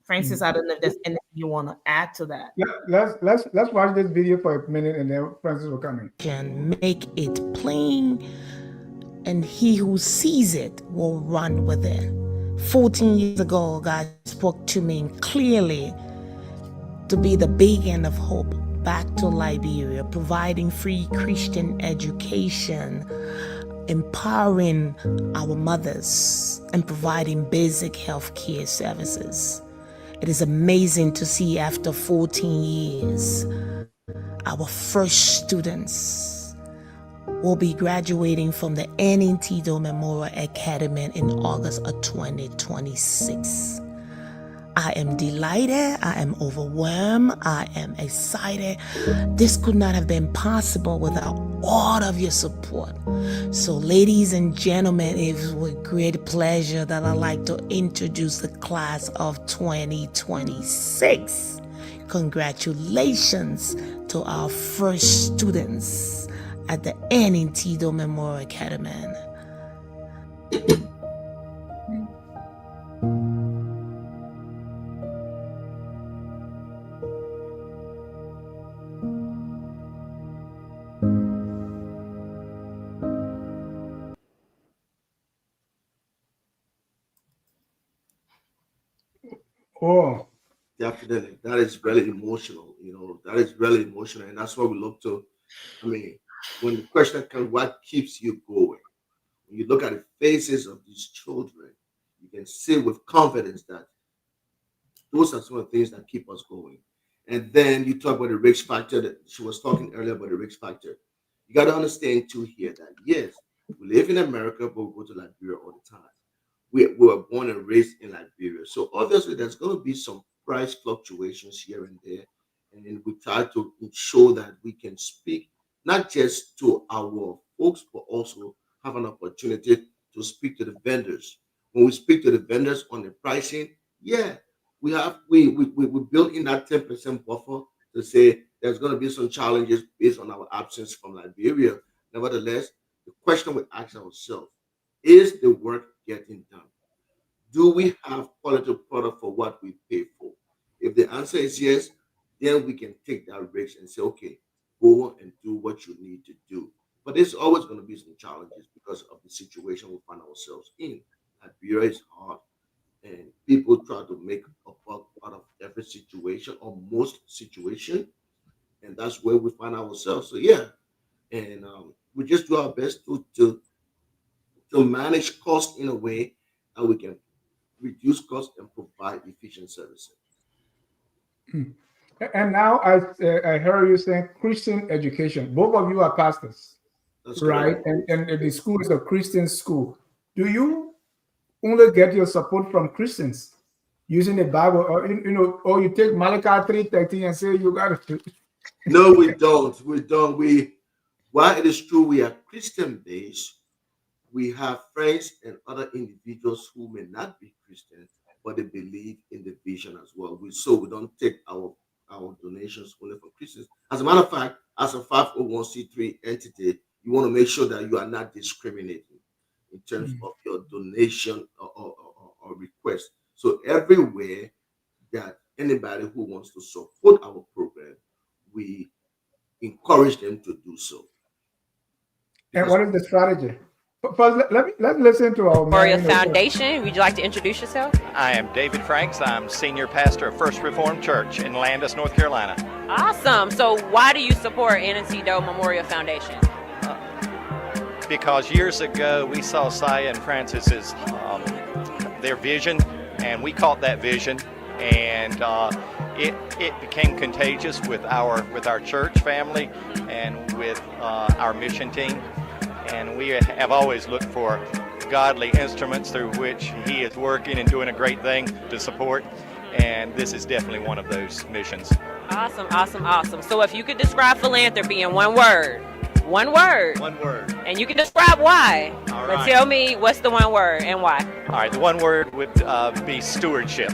Francis, I don't know if there's anything you want to add to that. Let's watch this video for a minute and then Francis will come in. Can make it plain, and he who sees it will run with it. 14 years ago, God spoke to me clearly to be the beacon of hope back to Liberia, providing free Christian education, empowering our mothers, and providing basic health care services. It is amazing to see after 14 years, our first students will be graduating from the Antidote Memorial Academy in August of 2026. I am delighted. I am overwhelmed. I am excited. This could not have been possible without all of your support. So, ladies and gentlemen, it is with great pleasure that I'd like to introduce the class of 2026. Congratulations to our first students at the Antidote Memorial Academy. Oh, Definitely. That is really emotional. That is really emotional. And that's what we look to. I mean, when the question comes, what keeps you going? When you look at the faces of these children, you can see with confidence that those are some of the things that keep us going. And then you talk about the risk factor. That she was talking earlier about the risk factor. You got to understand too here that yes, we live in America, but we go to Liberia all the time. We were born and raised in Liberia, so obviously there's going to be some price fluctuations here and there, and then we try to ensure that we can speak not just to our folks, but also have an opportunity to speak to the vendors. When we speak to the vendors on the pricing, yeah, we built in that 10% buffer to say there's going to be some challenges based on our absence from Liberia. Nevertheless, the question we ask ourselves, is the work getting done? Do we have quality product for what we pay for? If the answer is yes, then we can take that risk and say, okay, go on and do what you need to do. But there's always going to be some challenges because of the situation we find ourselves in. Liberia is hard, and people try to make a buck out of every situation or most situation, and that's where we find ourselves. So yeah, and we just do our best to manage cost in a way that we can reduce cost and provide efficient services. And now I heard you saying Christian education. Both of you are pastors, That's right? correct. And the school is a Christian school. Do you only get your support from Christians using the Bible, or or you take Malachi 3:13 and say you got to? No, we don't. We don't. While it is true we are Christian based, we have friends and other individuals who may not be Christians, but they believe in the vision as well. We don't take our donations only from Christians. As a matter of fact, as a 501c3 entity, you want to make sure that you are not discriminating in terms of your donation or request. So everywhere that anybody who wants to support our program, we encourage them to do so. And what is the strategy? First, let's listen to our Memorial man. Foundation, would you like to introduce yourself? I am David Franks. I'm senior pastor of First Reformed Church in Landis, North Carolina. Awesome. So why do you support NNC Doe Memorial Foundation? Because years ago we saw Saya and Francis's their vision, and we caught that vision, and it became contagious with our church family and with our mission team. And we have always looked for godly instruments through which he is working and doing a great thing to support. And this is definitely one of those missions. Awesome, awesome, awesome. So if you could describe philanthropy in one word. One word. One word. And you can describe why. All But right. tell me what's the one word and why. All right, the one word would be stewardship.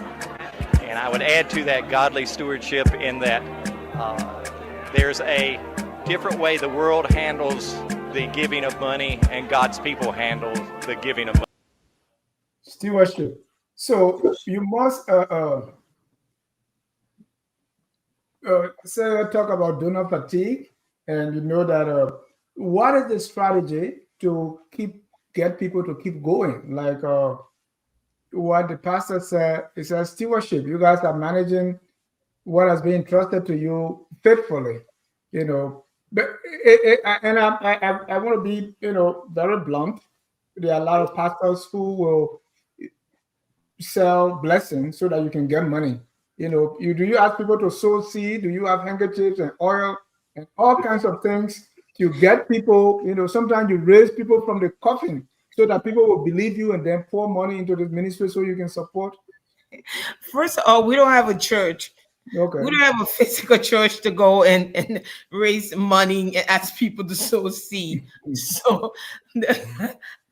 And I would add to that godly stewardship in that there's a different way the world handles the giving of money, and God's people handle the giving of money. Stewardship. So you must talk about donor fatigue, and you know that what is the strategy to get people to keep going? Like what the pastor said, it says stewardship. You guys are managing what has been entrusted to you faithfully, But I want to be, very blunt. There are a lot of pastors who will sell blessings so that you can get money. Do you ask people to sow seed? Do you have handkerchiefs and oil and all kinds of things to get people? Sometimes you raise people from the coffin so that people will believe you and then pour money into this ministry so you can support. First of all, we don't have a church. Okay. We don't have a physical church to go and raise money and ask people to sow seed. So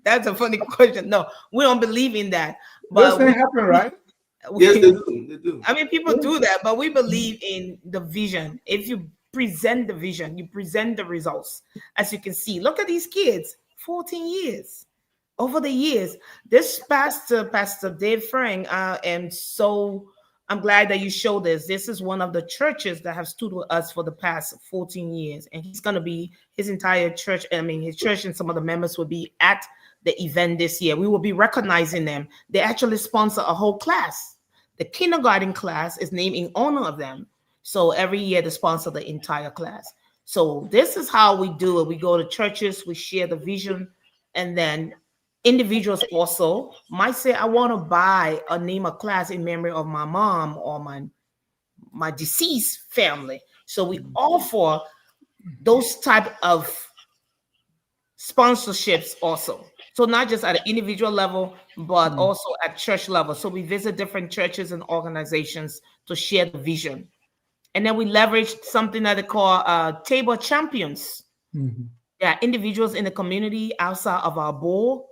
that's a funny question. No, we don't believe in that. Those But things happen, right? Yes, they do. They do. I mean, people do that, but we believe in the vision. If you present the vision, you present the results. As you can see, look at these kids, 14 years. Over the years, this Pastor Dave Frank, I'm glad that you show this. This is one of the churches that have stood with us for the past 14 years. And he's going to be, his entire church, his church and some of the members will be at the event this year. We will be recognizing them. They actually sponsor a whole class. The kindergarten class is named in honor of them. So every year they sponsor the entire class. So this is how we do it. We go to churches, we share the vision, and then individuals also might say, I want to buy or name a class in memory of my mom or my deceased family. So we offer those type of sponsorships also. So not just at an individual level, but also at church level. So we visit different churches and organizations to share the vision. And then we leverage something that they call table champions. Mm-hmm. There are individuals in the community outside of our board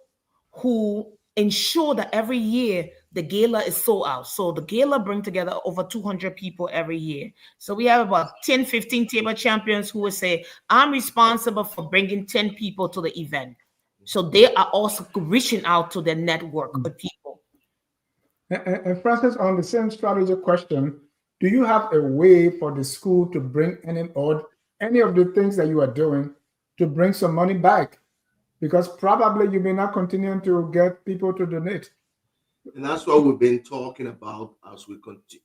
who ensure that every year the gala is sold out. So the gala bring together over 200 people every year. So we have about 10, 15 table champions who will say, I'm responsible for bringing 10 people to the event. So they are also reaching out to their network of people. And Francis, on the same strategy question, do you have a way for the school to bring any of the things that you are doing to bring some money back? Because probably you may not continue to get people to donate. And that's what we've been talking about as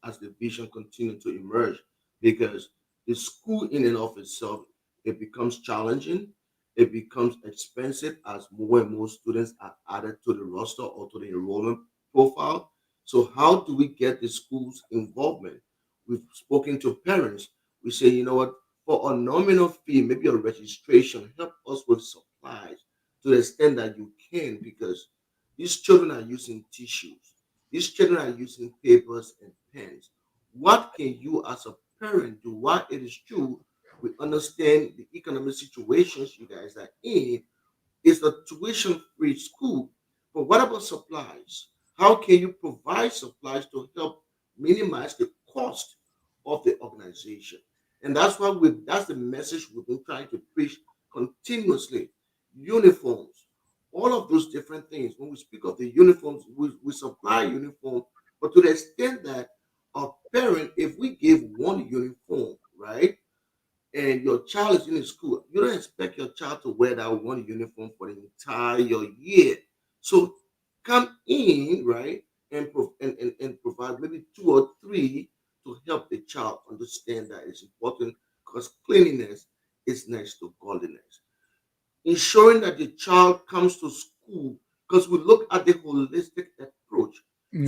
as the vision continues to emerge, because the school in and of itself, it becomes challenging, it becomes expensive as more and more students are added to the roster or to the enrollment profile. So how do we get the school's involvement? We've spoken to parents. We say, you know what, for a nominal fee, maybe a registration, help us with supplies to the extent that you can, because these children are using tissues. These children are using papers and pens. What can you as a parent do? While it is true, we understand the economic situations you guys are in. It's a tuition-free school. But what about supplies? How can you provide supplies to help minimize the cost of the organization? And that's the message we've been trying to preach continuously. Uniforms, all of those different things. When we speak of the uniforms, we supply uniform, but to the extent that a parent, if we give one uniform, right, and your child is in the school, you don't expect your child to wear that one uniform for the entire year. So come in, right, and provide maybe two or three to help the child understand that it's important, because cleanliness is next to godliness. Ensuring that the child comes to school, because we look at the holistic approach.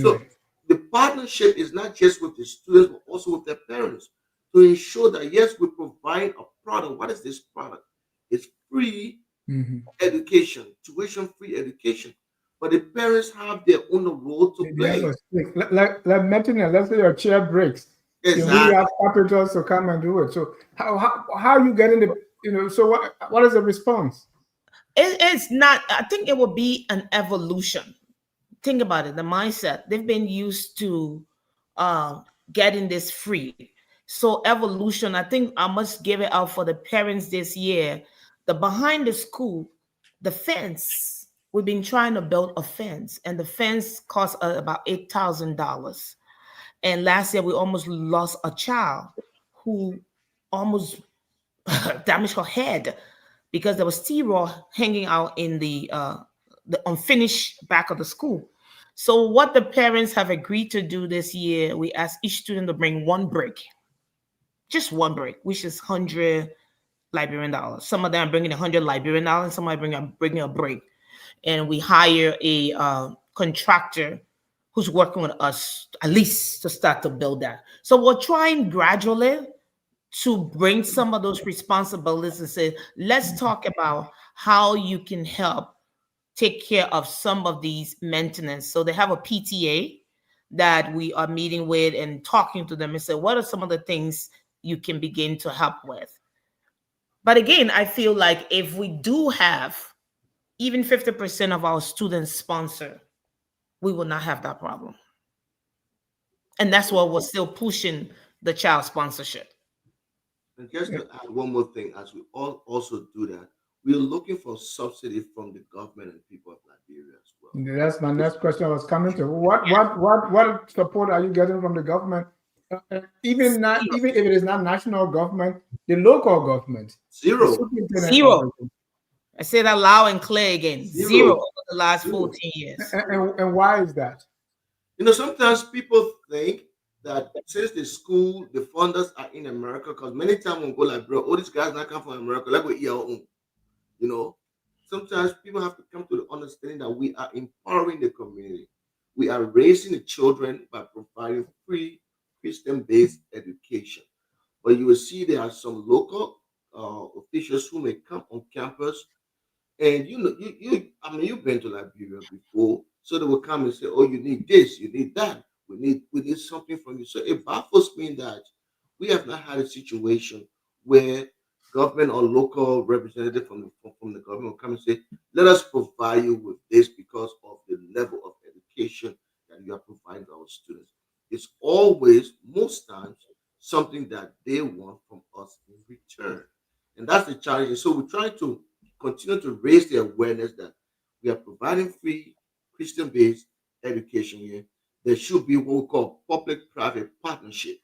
So the partnership is not just with the students, but also with their parents, to ensure that yes, we provide a product. What is this product? It's free education, tuition-free education, but the parents have their own role to play. Like maintenance, let's say your chair breaks. Exactly. You really have capitals to come and do it. So how are you getting the, so what is the response? It's not, I think it will be an evolution. Think about it, the mindset. They've been used to getting this free. So evolution, I think I must give it out for the parents this year. The behind the school, the fence, we've been trying to build a fence, and the fence cost about $8,000. And last year we almost lost a child who almost damaged her head because there was steroid hanging out in the unfinished back of the school. So what the parents have agreed to do this year, we asked each student to bring one brick, just one brick, which is $100 Liberian. Some of them are bringing $100 Liberian, some are bringing a brick. And we hire a contractor who's working with us at least to start to build that. So we're trying gradually to bring some of those responsibilities and say, let's talk about how you can help take care of some of these maintenance. So they have a PTA that we are meeting with and talking to them and say, what are some of the things you can begin to help with? But again, I feel like if we do have even 50% of our students sponsor, we will not have that problem. And that's why we're still pushing the child sponsorship. And just to add one more thing, as we all also do that, we are looking for subsidy from the government and people of Liberia as well. That's my next question I was coming to. What support are you getting from the government? Even if it is not national government, the local government. Zero. I say that loud and clear again. Zero over the last 14 years. And why is that? You know, sometimes people think that since the school, the funders are in America, because many times we go like, bro, all these guys not come from America, like we eat our own. You know, sometimes people have to come to the understanding that we are empowering the community. We are raising the children by providing free Christian-based education. But you will see there are some local officials who may come on campus, and you know, you've been to Liberia before, so they will come and say, "Oh, you need this, you need that. We need something from you." So it baffles me that we have not had a situation where government or local representative from the government will come and say, "Let us provide you with this because of the level of education that that you are providing to our students. It's always, most times, something that they want from us in return. And that's the challenge. And so we try to continue to raise the awareness that we are providing free Christian-based education here. There should be what we call public-private partnership,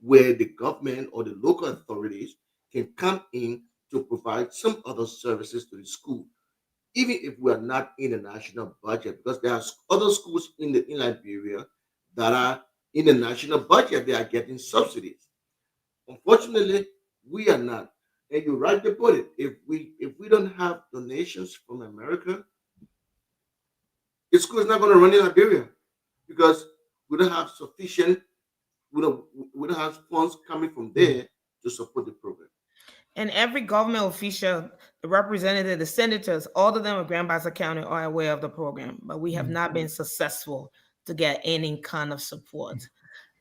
where the government or the local authorities can come in to provide some other services to the school, even if we are not in the national budget, because there are other schools in Liberia that are in the national budget, they are getting subsidies. Unfortunately, we are not. And you rightly put it. If we don't have donations from America, the school is not going to run in Liberia because we don't have sufficient, we don't have funds coming from there to support the program. And every government official, the representative, the senators, all of them in Grand Bassa County are aware of the program, but we have not been successful to get any kind of support.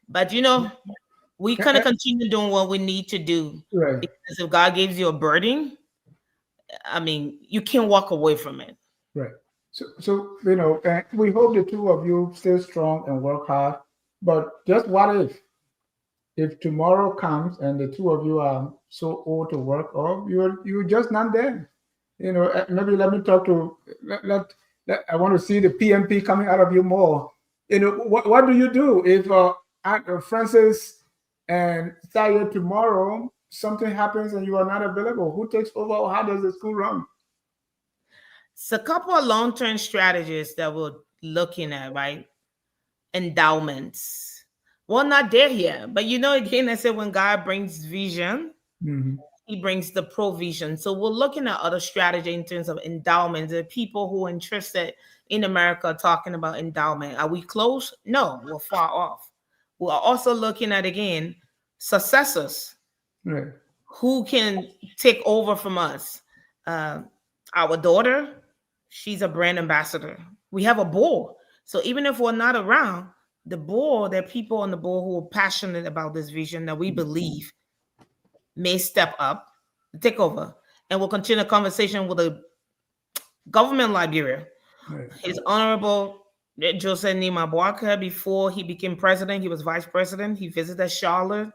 But we kind of continue doing what we need to do, Right. because if God gives you a burden, I mean, you can't walk away from it. Right. So we hope the two of you stay strong and work hard. But just what if tomorrow comes and the two of you are so old to work, or you're just not there? Maybe let me talk to I want to see the PMP coming out of you more. What do you do if Aunt Francis and Saya tomorrow something happens and you are not available? Who takes over? How does the school run? It's a couple of long-term strategies that we're looking at, right? Endowments. Well, not there yet, but again, I said when God brings vision, he brings the provision. So we're looking at other strategy in terms of endowments. There are people who are interested in America talking about endowment. Are we close? No, we're far off. We are also looking at, again, successors, Right. who can take over from us. Our daughter, she's a brand ambassador. We have a board. So even if we're not around, the board, there are people on the board who are passionate about this vision that we believe may step up, take over, and we'll continue a conversation with the government Liberia. Right. His Honorable Joseph Nima Boaka, before he became president, he was vice president. He visited Charlotte,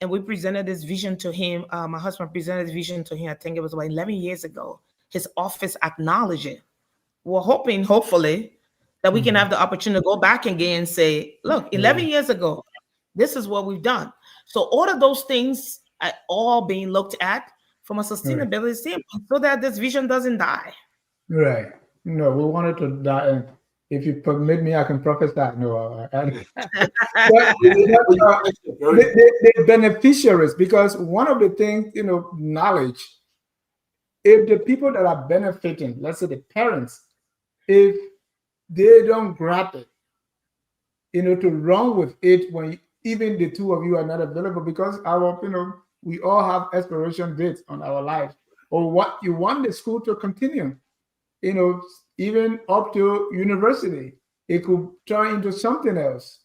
and we presented this vision to him. My husband presented this vision to him, I think it was about 11 years ago. His office acknowledged it. We're hoping, hopefully, that we can have the opportunity to go back again and say, look, 11 years ago, this is what we've done. So all of those things are all being looked at from a sustainability standpoint, so that this vision doesn't die. Right. No, we wanted to die. And if you permit me, I can prophesy. No, the beneficiaries, because one of the things, knowledge. If the people that are benefiting, let's say the parents, if they don't grab it, to run with it when even the two of you are not available, because we all have expiration dates on our lives, or what you want the school to continue, even up to university, it could turn into something else.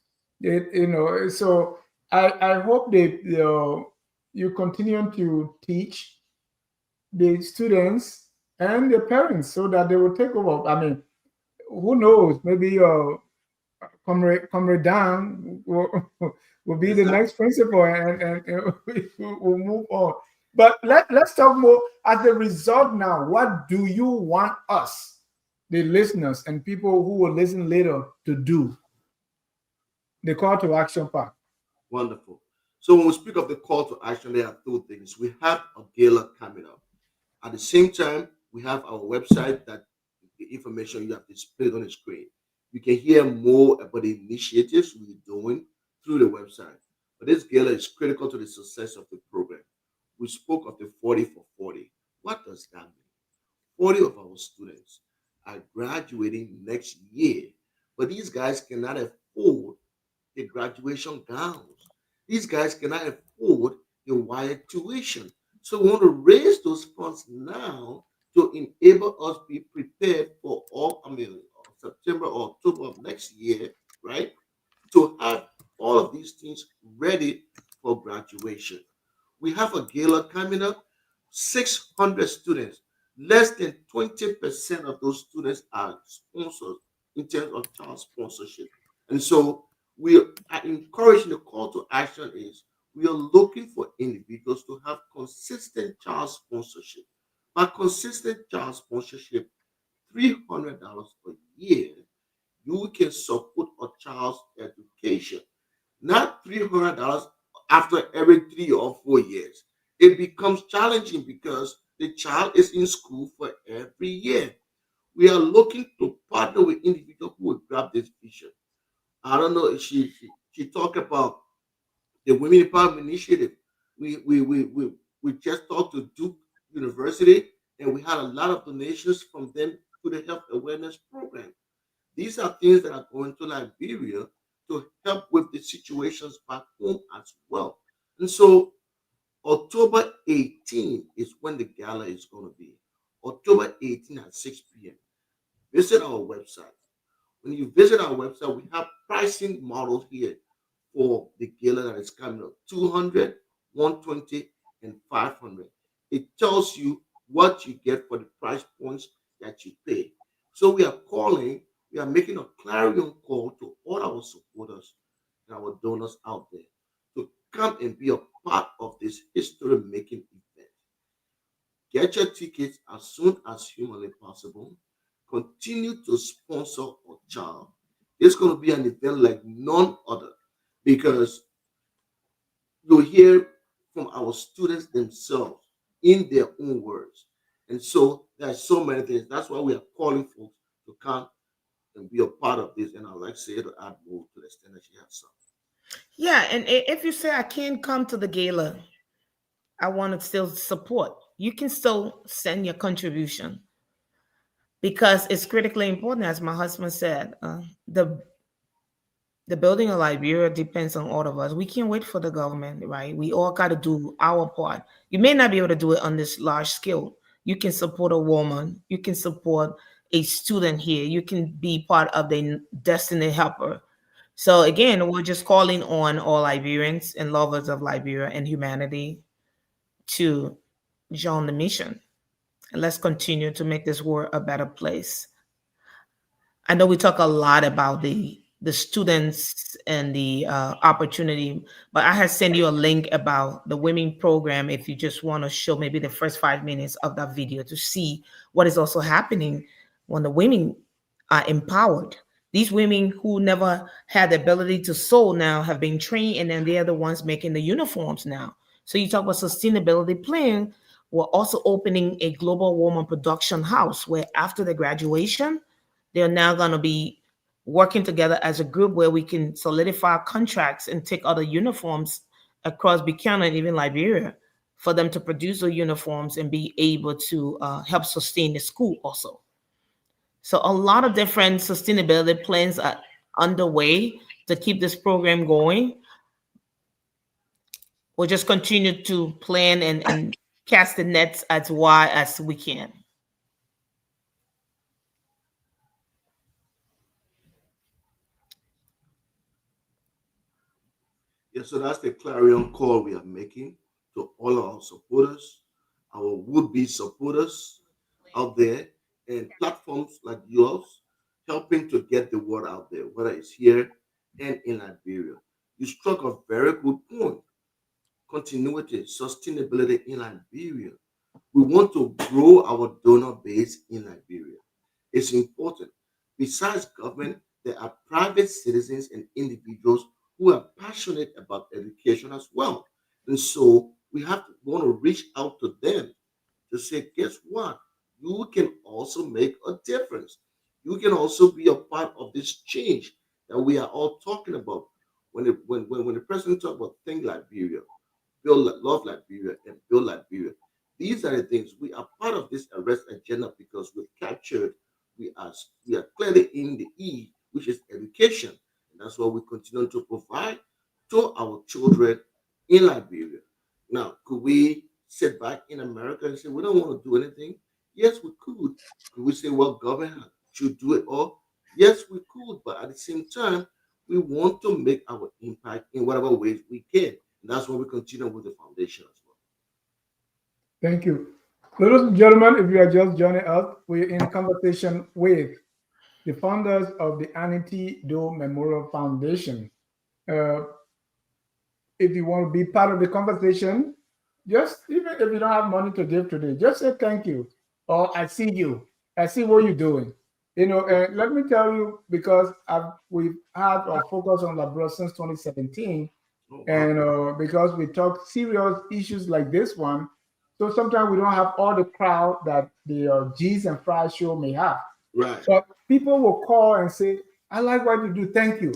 So I hope that you continue to teach the students and the parents so that they will take over. I mean, who knows? Maybe Comrade Dan will be the next principal, and we'll move on. But let's talk more as a result now. What do you want us, the listeners and people who will listen later, to do? The call to action part. Wonderful. So when we speak of the call to action, there are two things. We have a gala coming up. At the same time, we have our website that the information you have displayed on the screen. You can hear more about the initiatives we're doing through the website. But this gala is critical to the success of the program. We spoke of the 40 for 40. What does that mean? 40 of our students are graduating next year, but these guys cannot afford the graduation gowns. These guys cannot afford the wired tuition. So we want to raise those funds now to enable us be prepared for September or October of next year, right? To have all of these things ready for graduation. We have a gala coming up, 600 students. Less than 20% of those students are sponsors in terms of child sponsorship. And so we are encouraging, the call to action is we are looking for individuals to have consistent child sponsorship. By consistent child sponsorship, $300 a year, you can support a child's education. Not $300 after every 3 or 4 years. It becomes challenging because the child is in school for every year. We are looking to partner with individuals who will grab this vision. I don't know if she talked about the Women Empowerment Initiative. We just talked to Duke University, and we had a lot of donations from them to the health awareness program. These are things that are going to Liberia to help with the situations back home as well. And so October 18 is when the gala is going to be. October 18 at 6 p.m. Visit our website. When you visit our website, we have pricing models here for the gala that is coming up: 200, 120, and 500. It tells you what you get for the price points that you pay. So we are making a clarion call to all our supporters and our donors out there to come and be a part of this history making event. Get your tickets as soon as humanly possible. Continue to sponsor a child. It's going to be an event like none other because you'll hear from our students themselves in their own words. And so there are so many things. That's why we are calling folks to come and be a part of this. And I'd like to say to add more to the extent that she has some. Yeah, and if you say I can't come to the gala, I want to still support, you can still send your contribution because it's critically important, as my husband said. The building of Liberia depends on all of us. We can't wait for the government, right? We all got to do our part. You may not be able to do it on this large scale. You can support a woman. You can support a student here. You can be part of the Destiny Helper. So again, we're just calling on all Liberians and lovers of Liberia and humanity to join the mission. And let's continue to make this world a better place. I know we talk a lot about the students and the opportunity, but I have sent you a link about the women program if you just want to show maybe the first 5 minutes of that video to see what is also happening when the women are empowered. These women who never had the ability to sew now have been trained, and then they're the ones making the uniforms now. So you talk about sustainability plan. We're also opening a global woman production house where after the graduation, they're now going to be working together as a group where we can solidify contracts and take other uniforms across Buchanan and even Liberia for them to produce the uniforms and be able to help sustain the school also. So a lot of different sustainability plans are underway to keep this program going. We'll just continue to plan and cast the nets as wide as we can. Yeah, so that's the clarion call we are making to all our supporters, our would-be supporters out there, and platforms like yours helping to get the word out there, whether it's here and in Liberia. You struck a very good point. Continuity, sustainability in Liberia. We want to grow our donor base in Liberia. It's important. Besides government, there are private citizens and individuals who are passionate about education as well. And so we have to want to reach out to them to say, guess what? You can also make a difference. You can also be a part of this change that we are all talking about. When the president talked about Think Liberia, Build Love Liberia, and Build Liberia, these are the things we are part of this arrest agenda because we've captured, we are clearly in the E, which is education. And that's what we continue to provide to our children in Liberia. Now, could we sit back in America and say we don't want to do anything? Yes, we could. Could we say, well, government should do it all? Yes, we could. But at the same time, we want to make our impact in whatever ways we can. And that's why we continue with the foundation as well. Thank you. Ladies and gentlemen, if you are just joining us, we're in conversation with the founders of the Annie Doe Memorial Foundation. If you want to be part of the conversation, just even if you don't have money to give today, just say thank you, or I see you, I see what you're doing. And let me tell you, because we've had our focus on Labrador since 2017, and because we talk serious issues like this one, so sometimes we don't have all the crowd that the G's and Fries show may have. Right. But people will call and say, I like what you do, thank you.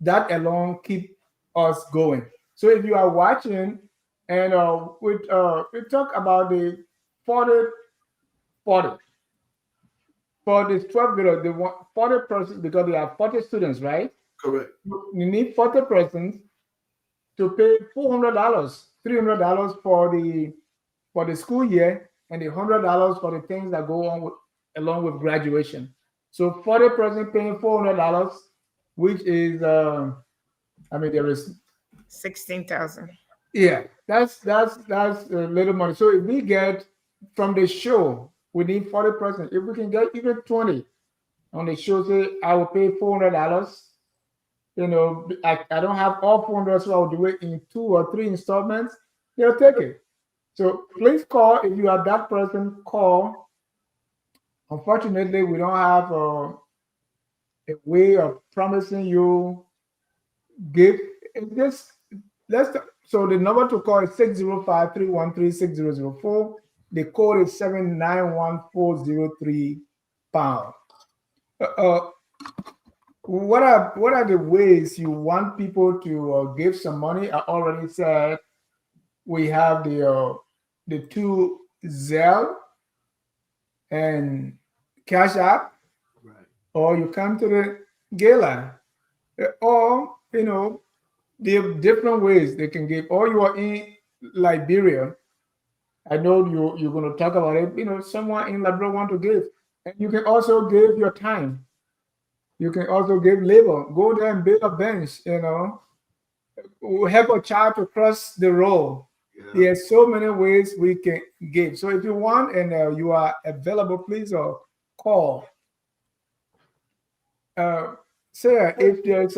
That alone keep us going. So if you are watching, and we talk about the 40 for this 12 grade, they want 40 persons because they have 40 students, right? Correct. You need 40 persons to pay $400, $300 for the school year, and the $100 for the things that go on along with graduation. So 40 persons paying $400, which is there is 16,000. Yeah, that's a little money. So if we get from the show, we need 40%. If we can get even 20 on the show, say I will pay $400. I don't have all 400, so I'll do it in 2 or 3 installments. They'll take it. So please call if you are that person. Call. Unfortunately, we don't have a way of promising you gift. So the number to call is 605-313-6004. The code is 791403 pound. What are the ways you want people to give some money? I already said we have the 2 Zelle and Cash App, Right. or you come to the gala, or there are different ways they can give. Or you are in Liberia. I know you're going to talk about it. Someone in Liberia want to give, and you can also give your time. You can also give labor. Go there and build a bench. Help a child to cross the road. Yeah. There's so many ways we can give. So if you want and you are available, please call. Sarah, if there's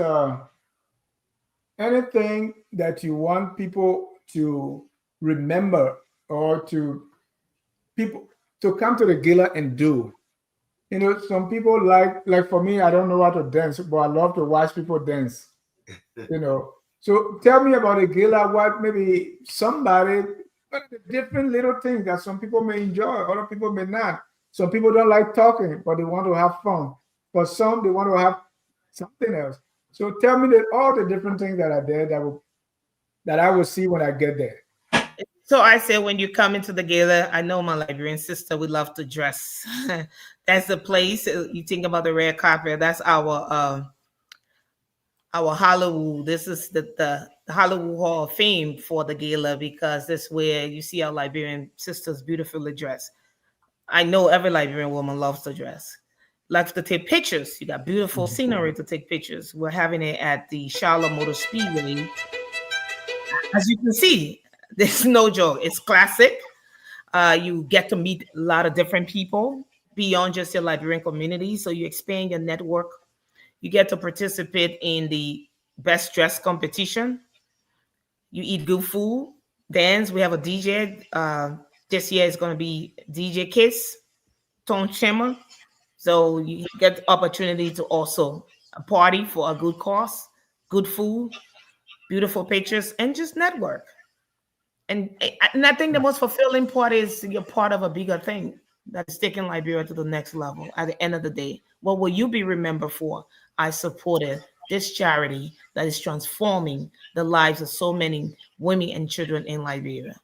anything that you want people to remember, or to people to come to the gala and do. Some people like for me, I don't know how to dance, but I love to watch people dance. So tell me about the gala, what maybe somebody, what are the different little things that some people may enjoy, other people may not. Some people don't like talking, but they want to have fun. For some, they want to have something else. So tell me all the different things that are there that I will see when I get there. So I say, when you come into the gala, I know my Liberian sister would love to dress. That's the place. You think about the red carpet. That's our Hollywood. This is the Hollywood Hall of Fame for the gala, because this is where you see our Liberian sisters beautifully dressed. I know every Liberian woman loves to dress. Likes to take pictures. You got beautiful scenery to take pictures. We're having it at the Charlotte Motor Speedway. As you can see, there's no joke. It's classic. You get to meet a lot of different people beyond just your Liberian community. So you expand your network. You get to participate in the best dress competition. You eat good food, dance. We have a DJ. This year is going to be DJ Kiss, Tone Chimmer. So you get the opportunity to also party for a good cause, good food, beautiful pictures, and just network. And I think the most fulfilling part is you're part of a bigger thing that is taking Liberia to the next level. At the end of the day, what will you be remembered for? I supported this charity that is transforming the lives of so many women and children in Liberia.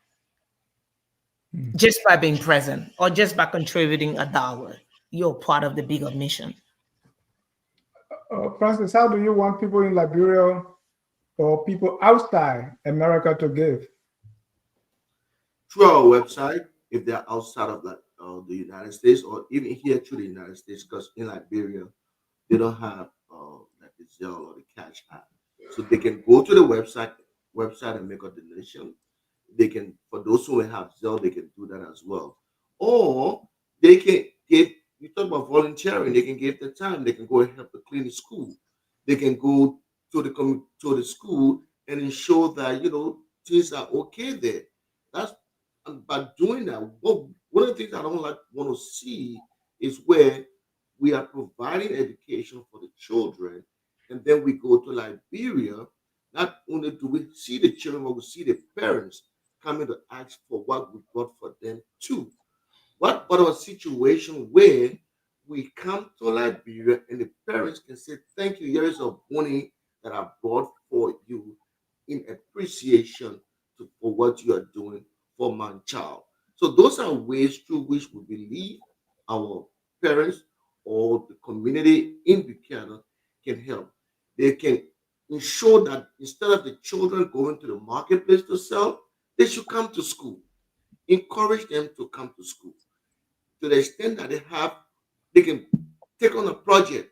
Just by being present, or just by contributing $1, you're part of the bigger mission. Francis, how do you want people in Liberia or people outside America to give? Through our website, if they're outside of the United States, or even here through the United States, because in Liberia they don't have like the Zelle or the Cash App, so they can go to the website and make a donation. They can, for those who have Zelle, they can do that as well, or they can give you talk about volunteering. They can give their time. They can go and help to clean the school. They can go to the school and ensure that things are okay there. That's and by doing that. One of the things I don't want to see is where we are providing education for the children, and then we go to Liberia. Not only do we see the children, but we see the parents coming to ask for what we brought for them too. What about a situation where we come to Liberia and the parents can say, "Thank you, here is a money that I brought for you in appreciation for what you are doing for my child." So those are ways through which we believe our parents or the community in Buchanan can help. They can ensure that instead of the children going to the marketplace to sell, they should come to school. Encourage them to come to school to the extent that they can take on a project.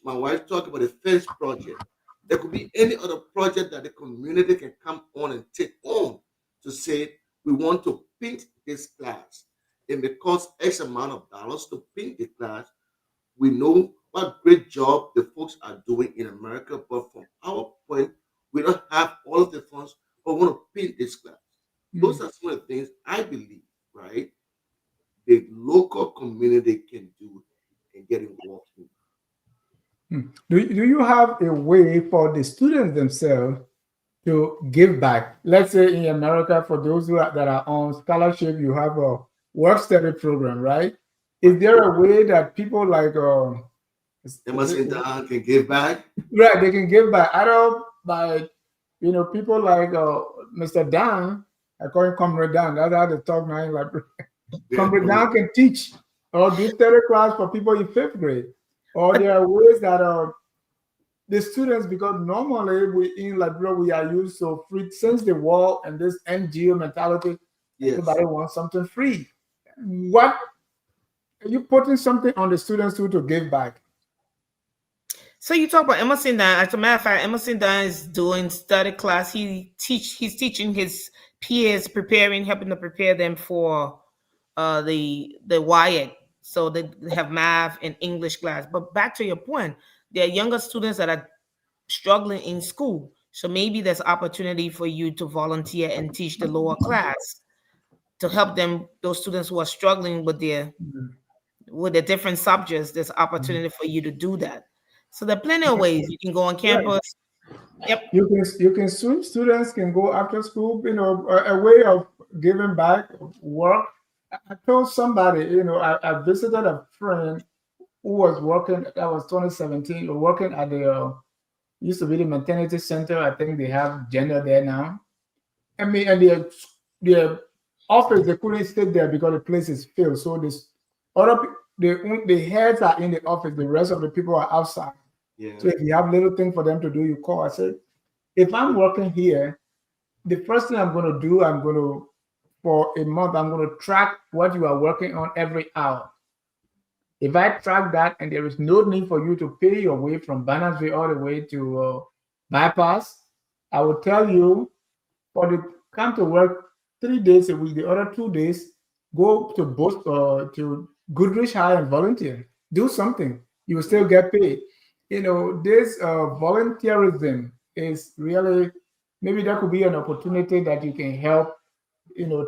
My wife talked about a fence project. There could be any other project that the community can come on and take on to say, we want to paint this class. It may cost X amount of dollars to paint the class. We know what great job the folks are doing in America, but from our point, we don't have all of the funds, but we want to paint this class. Those are some of the things I believe, right? The local community can do and get involved in. Do you have a way for the students themselves to give back? Let's say in America, for those that are on scholarship, you have a work study program, right? Is there a way that people like Emerson Down can give back? Right, they can give back either by people like Mr. Dan. I call him Comrade Dan. That's how they talk now. Like Comrade Dan can teach or do study class for people in 5th grade. Or there are ways that the students, because normally we in Liberia we are used to free since the war and this NGO mentality. Yes. Everybody wants something free. What are you putting something on the students to give back? So you talk about Emerson Dunn. As a matter of fact, Emerson Dunn is doing study class. He's teaching his peers, helping to prepare them for the WIAC. So they have math and English class. But back to your point, there are younger students that are struggling in school. So maybe there's opportunity for you to volunteer and teach the lower class to help them, those students who are struggling with the different subjects. There's opportunity for you to do that. So there are plenty of ways you can go on campus. Yep. You can students can go after school, a way of giving back, work. I told somebody, I visited a friend who was working, that was 2017, working at the, used to be the maternity center. I think they have gender there now. I mean, and the office, they couldn't stay there because the place is filled. So the heads are in the office, the rest of the people are outside. Yeah. So if you have little thing for them to do, you call. I said, if I'm working here, the first thing I'm going to do, for a month, I'm going to track what you are working on every hour. If I track that and there is no need for you to pay your way from Bannersville all the way to Bypass, I will tell you, come to work 3 days a week, the other 2 days, go to both to Goodrich High and volunteer. Do something. You will still get paid. This volunteerism is really, maybe that could be an opportunity that you can help,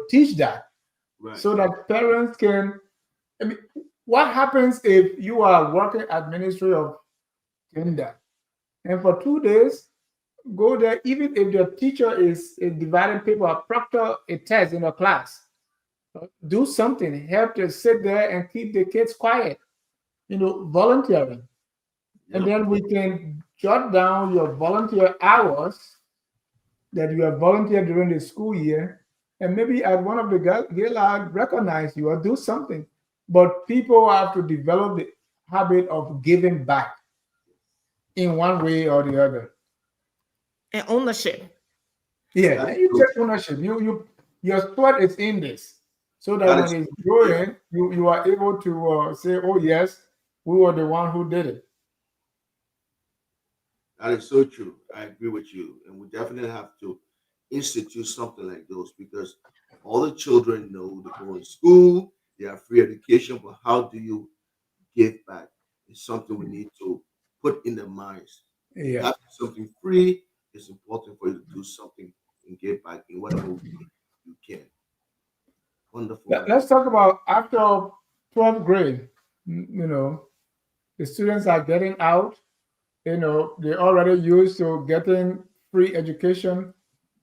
teach that. Right. So that parents can, what happens if you are working at Ministry of Gender and for 2 days, go there, even if the teacher is dividing paper, proctor a test in a class, do something, help to sit there and keep the kids quiet, volunteering. And then we can jot down your volunteer hours that you have volunteered during the school year. And maybe at one of the gala recognize you or do something. But people have to develop the habit of giving back in one way or the other. And ownership. Yeah, you take ownership. Your sweat is in this. So that when it's growing, you are able to say, oh yes, we were the one who did it. That is so true. I agree with you. And we definitely have to institute something like those because all the children know they go to school, they have free education, but how do you give back. It's something we need to put in their minds. Yeah. Having something free, it's important for you to do something and give back in whatever way you can. Wonderful. Let's talk about after 12th grade. You know, the students are getting out. You know, they're already used to getting free education.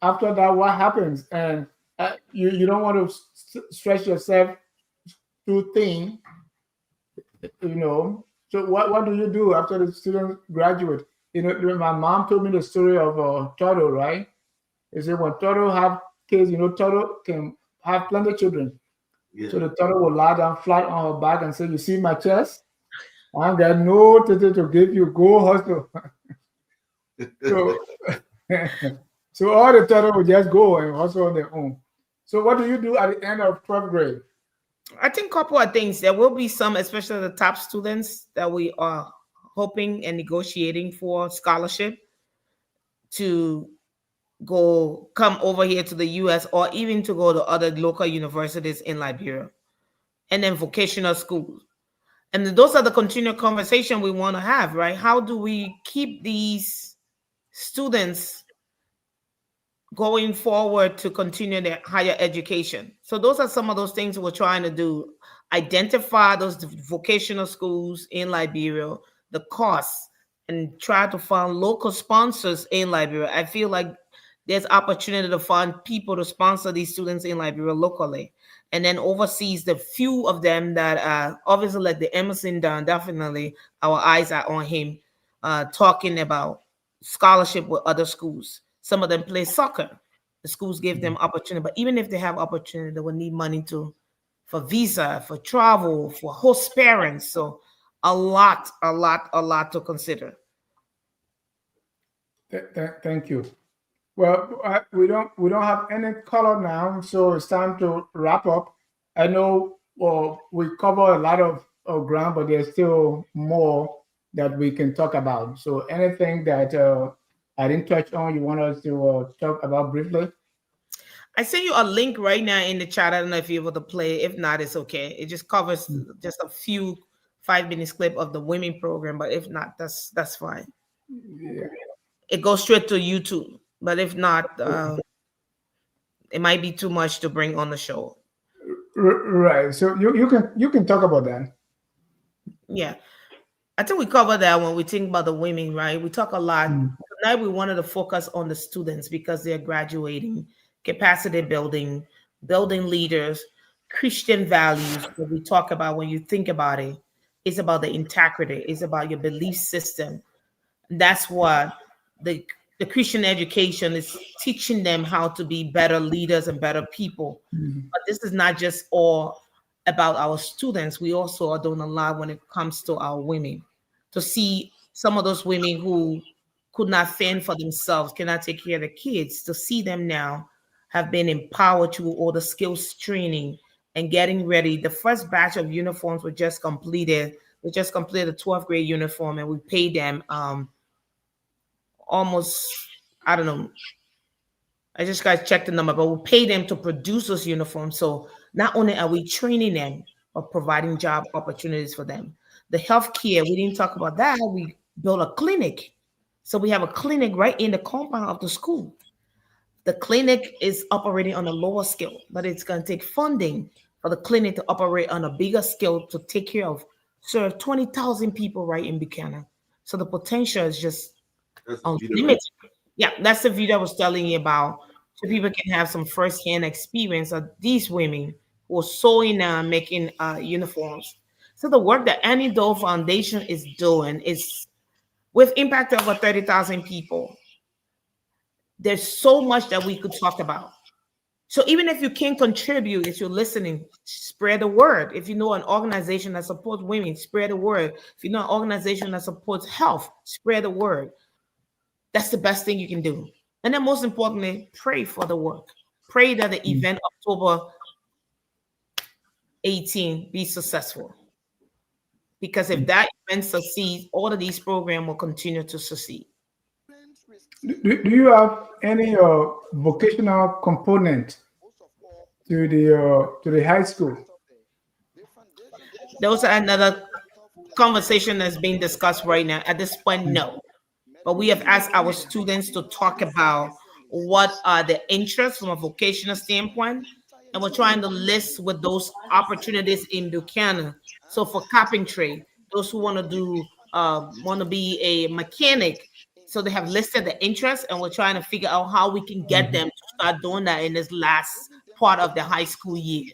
After that, what happens? And you don't want to stretch yourself too thin. You know, so what do you do after the students graduate? You know, my mom told me the story of Turtle, right? They said when Turtle have kids, you know, Turtle can have plenty of children. Yeah. So the turtle will lie down flat on her back and say, "You see my chest? I got no titty to give you. Go hustle." so, so all the turtle will just go and hustle on their own. So what do you do at the end of 12th grade? I think a couple of things. There will be some, especially the top students, that we are hoping and negotiating for scholarship to come over here to the US or even to go to other local universities in Liberia, and then vocational schools. And those are the continual conversation we want to have, right? How do we keep these students going forward to continue their higher education? So those are some of those things we're trying to do. Identify those vocational schools in Liberia, the costs, and try to find local sponsors in Liberia. I feel like there's opportunity to find people to sponsor these students in Liberia locally. And then overseas, the few of them that are obviously like the Emerson Dunn, definitely our eyes are on him, talking about scholarship with other schools. Some of them play soccer. The schools give them opportunity, but even if they have opportunity, they will need money for visa, for travel, for host parents. So a lot to consider. Thank you. Well, we don't have any color now, so it's time to wrap up. I know we cover a lot of ground, but there's still more that we can talk about. So anything that I didn't touch on, you want us to talk about briefly? I sent you a link right now in the chat. I don't know if you're able to play. If not, it's okay. It just covers just a few 5-minute clip of the women program, but if not, that's fine. Yeah. It goes straight to YouTube. But if not, it might be too much to bring on the show. Right. So you can talk about that. Yeah. I think we covered that when we think about the women, right? We talk a lot. Tonight we wanted to focus on the students because they're graduating, capacity building leaders, Christian values that we talk about. When you think about it, it's about the integrity. It's about your belief system. That's what the Christian education is teaching them how to be better leaders and better people. But this is not just all about our students. We also are doing a lot when it comes to our women, to see some of those women who could not fend for themselves, cannot take care of the kids, to see them now have been empowered through all the skills training and getting ready. The first batch of uniforms were just completed. We just completed a 12th grade uniform, and we paid them almost, I don't know, I just got to check the number, but we pay them to produce those uniforms. So not only are we training them, but providing job opportunities for them. The healthcare, we didn't talk about that. We built a clinic. So we have a clinic right in the compound of the school. The clinic is operating on a lower scale, but it's going to take funding for the clinic to operate on a bigger scale to take care of, serve 20,000 people right in Buchanan. So the potential is just unlimited. Yeah, that's the video I was telling you about, so people can have some firsthand experience of these women who are sewing and making uniforms. So the work that Annie Dole Foundation is doing is with impact of over 30,000 people. There's so much that we could talk about. So even if you can't contribute, if you're listening, spread the word. If you know an organization that supports women, spread the word. If you know an organization that supports health, spread the word. That's the best thing you can do. And then most importantly, pray for the work. Pray that the event October 18 be successful. Because if that event succeeds, all of these programs will continue to succeed. Do you have any vocational component to the high school? Those are another conversation that's being discussed right now. At this point, no. But we have asked our students to talk about what are the interests from a vocational standpoint, and we're trying to list with those opportunities in Buchanan. So for carpentry, those who want to be a mechanic, so they have listed the interest, and we're trying to figure out how we can get them to start doing that in this last part of the high school year.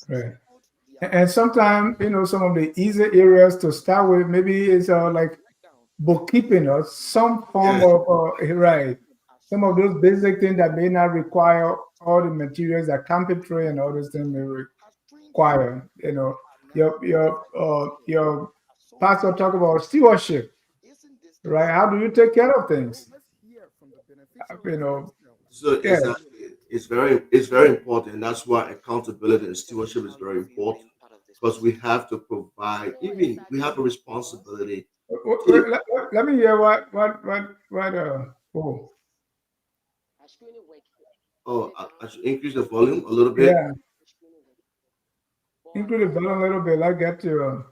Right. And sometimes, some of the easy areas to start with, maybe it's like bookkeeping or some form of, right. Some of those basic things that may not require all the materials that carpentry and all those things may require. Your pastor talk about stewardship, right? How do you take care of things? So exactly. It's very important. That's why accountability and stewardship is very important, because we have to provide. Even we have a responsibility. Let me hear what. I should increase the volume a little bit. Yeah. Increase the volume a little bit. I get you.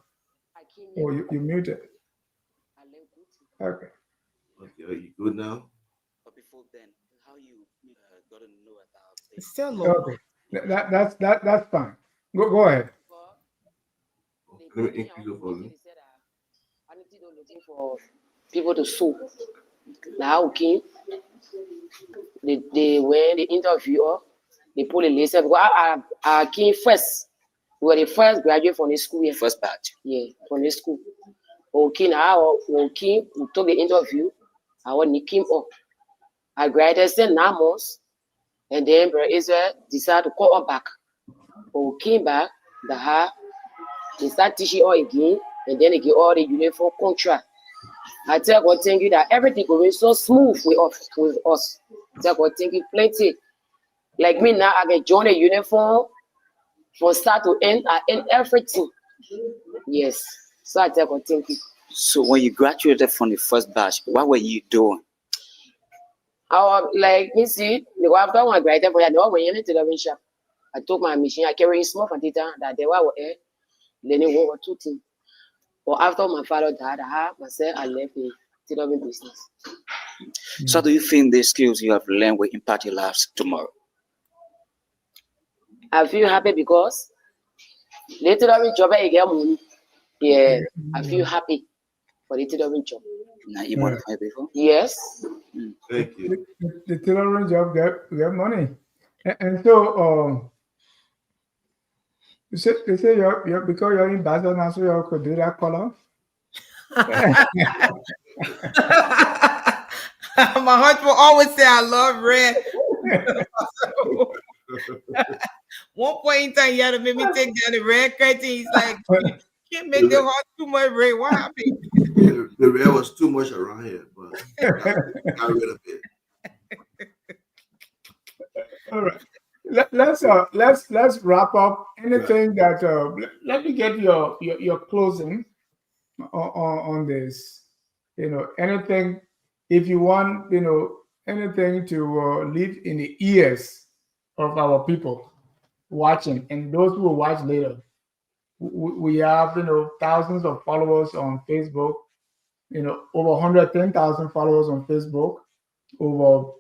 You muted. Okay. Okay, are you good now? It's still low. Okay. That's fine. Go ahead. Let me increase the volume. Looking for people to sue. Now, okay. They when the interviewer, they pull a list. I came first. We were the first graduate from the school. First batch. Yeah, from the school. Okay, now we took the interview. He came up. I graduated 9 months, and then Brother Israel decided to call her back. We came back. They start teaching all again, and then they get all the uniform contract. I tell God, thank you that everything going so smooth with us. I tell God, thank you plenty. Like me now, I can join the uniform from start to end. I end everything. Yes. So I tell God, thank you. So when you graduated from the first batch, what were you doing? I was like, you see, after I graduated from that, when you need to the shop, I took my machine, I carry small for data that they were learning 1 or 2 things. But after my father died, I left the tailoring business. So do you think the skills you have learned will impact your lives tomorrow? I feel happy because the tailoring job I get money. Yeah, I feel happy for the tailoring job. Now you modified before? Yes. Thank you. The tailoring job get money, and so you say you're because you're in Basel now, so you could do that color. My husband will always say I love red. One point in time, he had to make me take down the red curtain. He's like, you can't make the heart too much red. What happened? The red was too much around here, but I got rid of it. All right. Let's wrap up. Anything that let me get your closing on this. Anything, if you want, anything to leave in the ears of our people watching and those who will watch later. We have thousands of followers on Facebook. Over 110,000 followers on Facebook. Over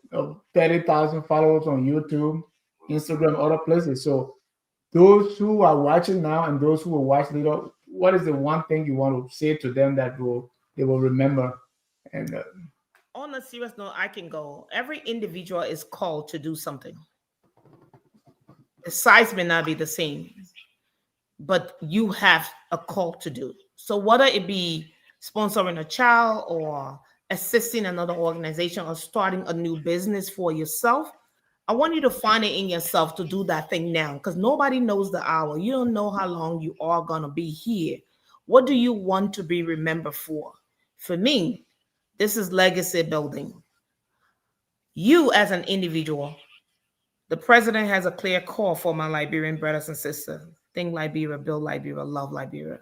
30,000 followers on YouTube, Instagram, other places. So those who are watching now and those who will watch later, what is the one thing you want to say to them that they will remember? And on a serious note, I can go. Every individual is called to do something. The size may not be the same, but you have a call to do. So whether it be sponsoring a child or assisting another organization or starting a new business for yourself, I want you to find it in yourself to do that thing now, because nobody knows the hour. You don't know how long you are going to be here. What do you want to be remembered for? For me, this is legacy building. You as an individual, the president has a clear call for my Liberian brothers and sisters. Think Liberia, build Liberia, love Liberia.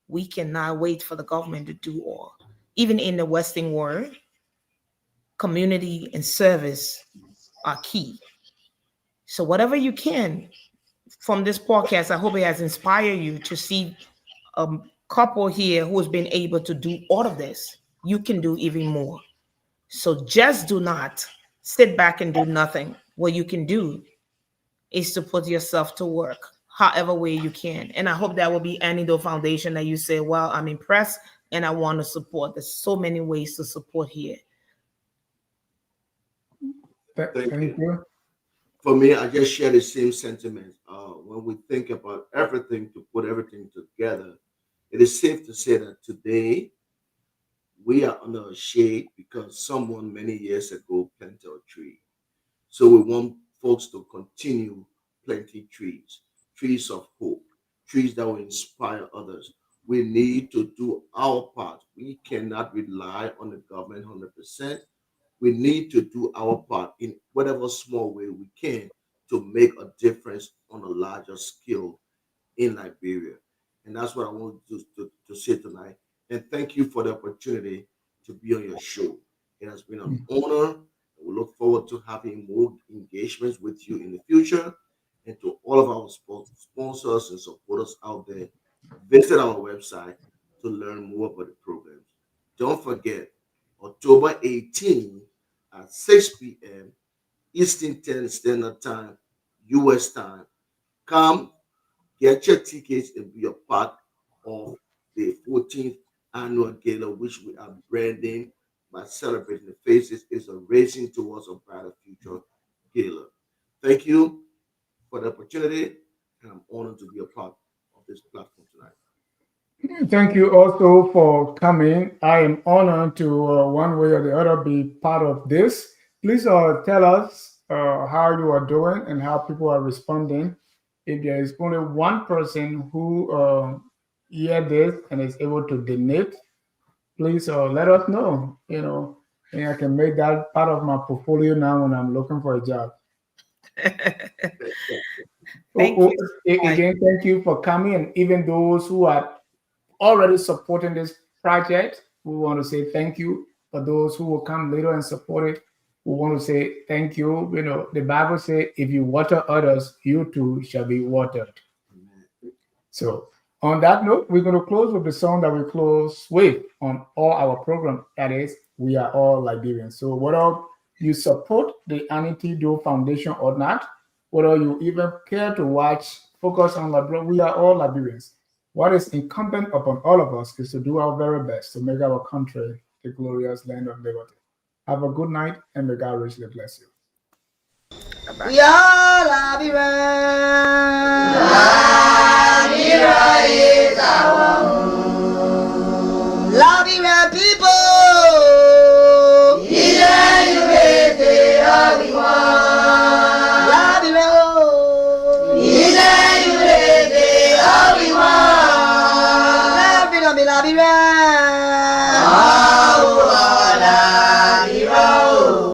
We cannot wait for the government to do all. Even in the Western world, community and service are key. So whatever you can from this podcast, I hope it has inspired you to see couple here who's been able to do all of this, you can do even more. So just do not sit back and do nothing. What you can do is to put yourself to work however way you can. And I hope that will be Antidote Foundation that you say, well, I'm impressed and I want to support. There's so many ways to support here. Thank you. For me, I just share the same sentiment. When we think about everything to put everything together, it is safe to say that today we are under a shade because someone many years ago planted a tree. So we want folks to continue planting trees of hope, trees that will inspire others. We need to do our part. We cannot rely on the government 100%. We need to do our part in whatever small way we can to make a difference on a larger scale in Liberia. And that's what I want to say tonight. And thank you for the opportunity to be on your show. It has been an honor. We look forward to having more engagements with you in the future. And to all of our sponsors and supporters out there, visit our website to learn more about the programs. Don't forget, October 18 at 6 p.m. Eastern Standard Time, U.S. time. Come, get your tickets and be a part of the 14th annual gala, which we are branding by celebrating the faces. It's a Racing Towards a Brighter Future gala. Thank you for the opportunity, and I'm honored to be a part of this platform tonight. Thank you also for coming. I am honored to one way or the other be part of this. Please tell us how you are doing and how people are responding. If there is only one person who hear this and is able to donate, please let us know. And I can make that part of my portfolio now when I'm looking for a job. Thank you. Again, thank you for coming. And even those who are already supporting this project, we want to say thank you. For those who will come later and support it, we want to say thank you. The Bible says, if you water others, you too shall be watered. So on that note, we're going to close with the song that we close with on all our program. That is, We Are All Liberians. So whether you support the Antidote Foundation or not, whether you even care to watch Focus on Liberia, we are all Liberians. What is incumbent upon all of us is to do our very best to make our country a glorious land of liberty. Have a good night, and may God richly bless you. Bye-bye. We are Liberia. Liberia is our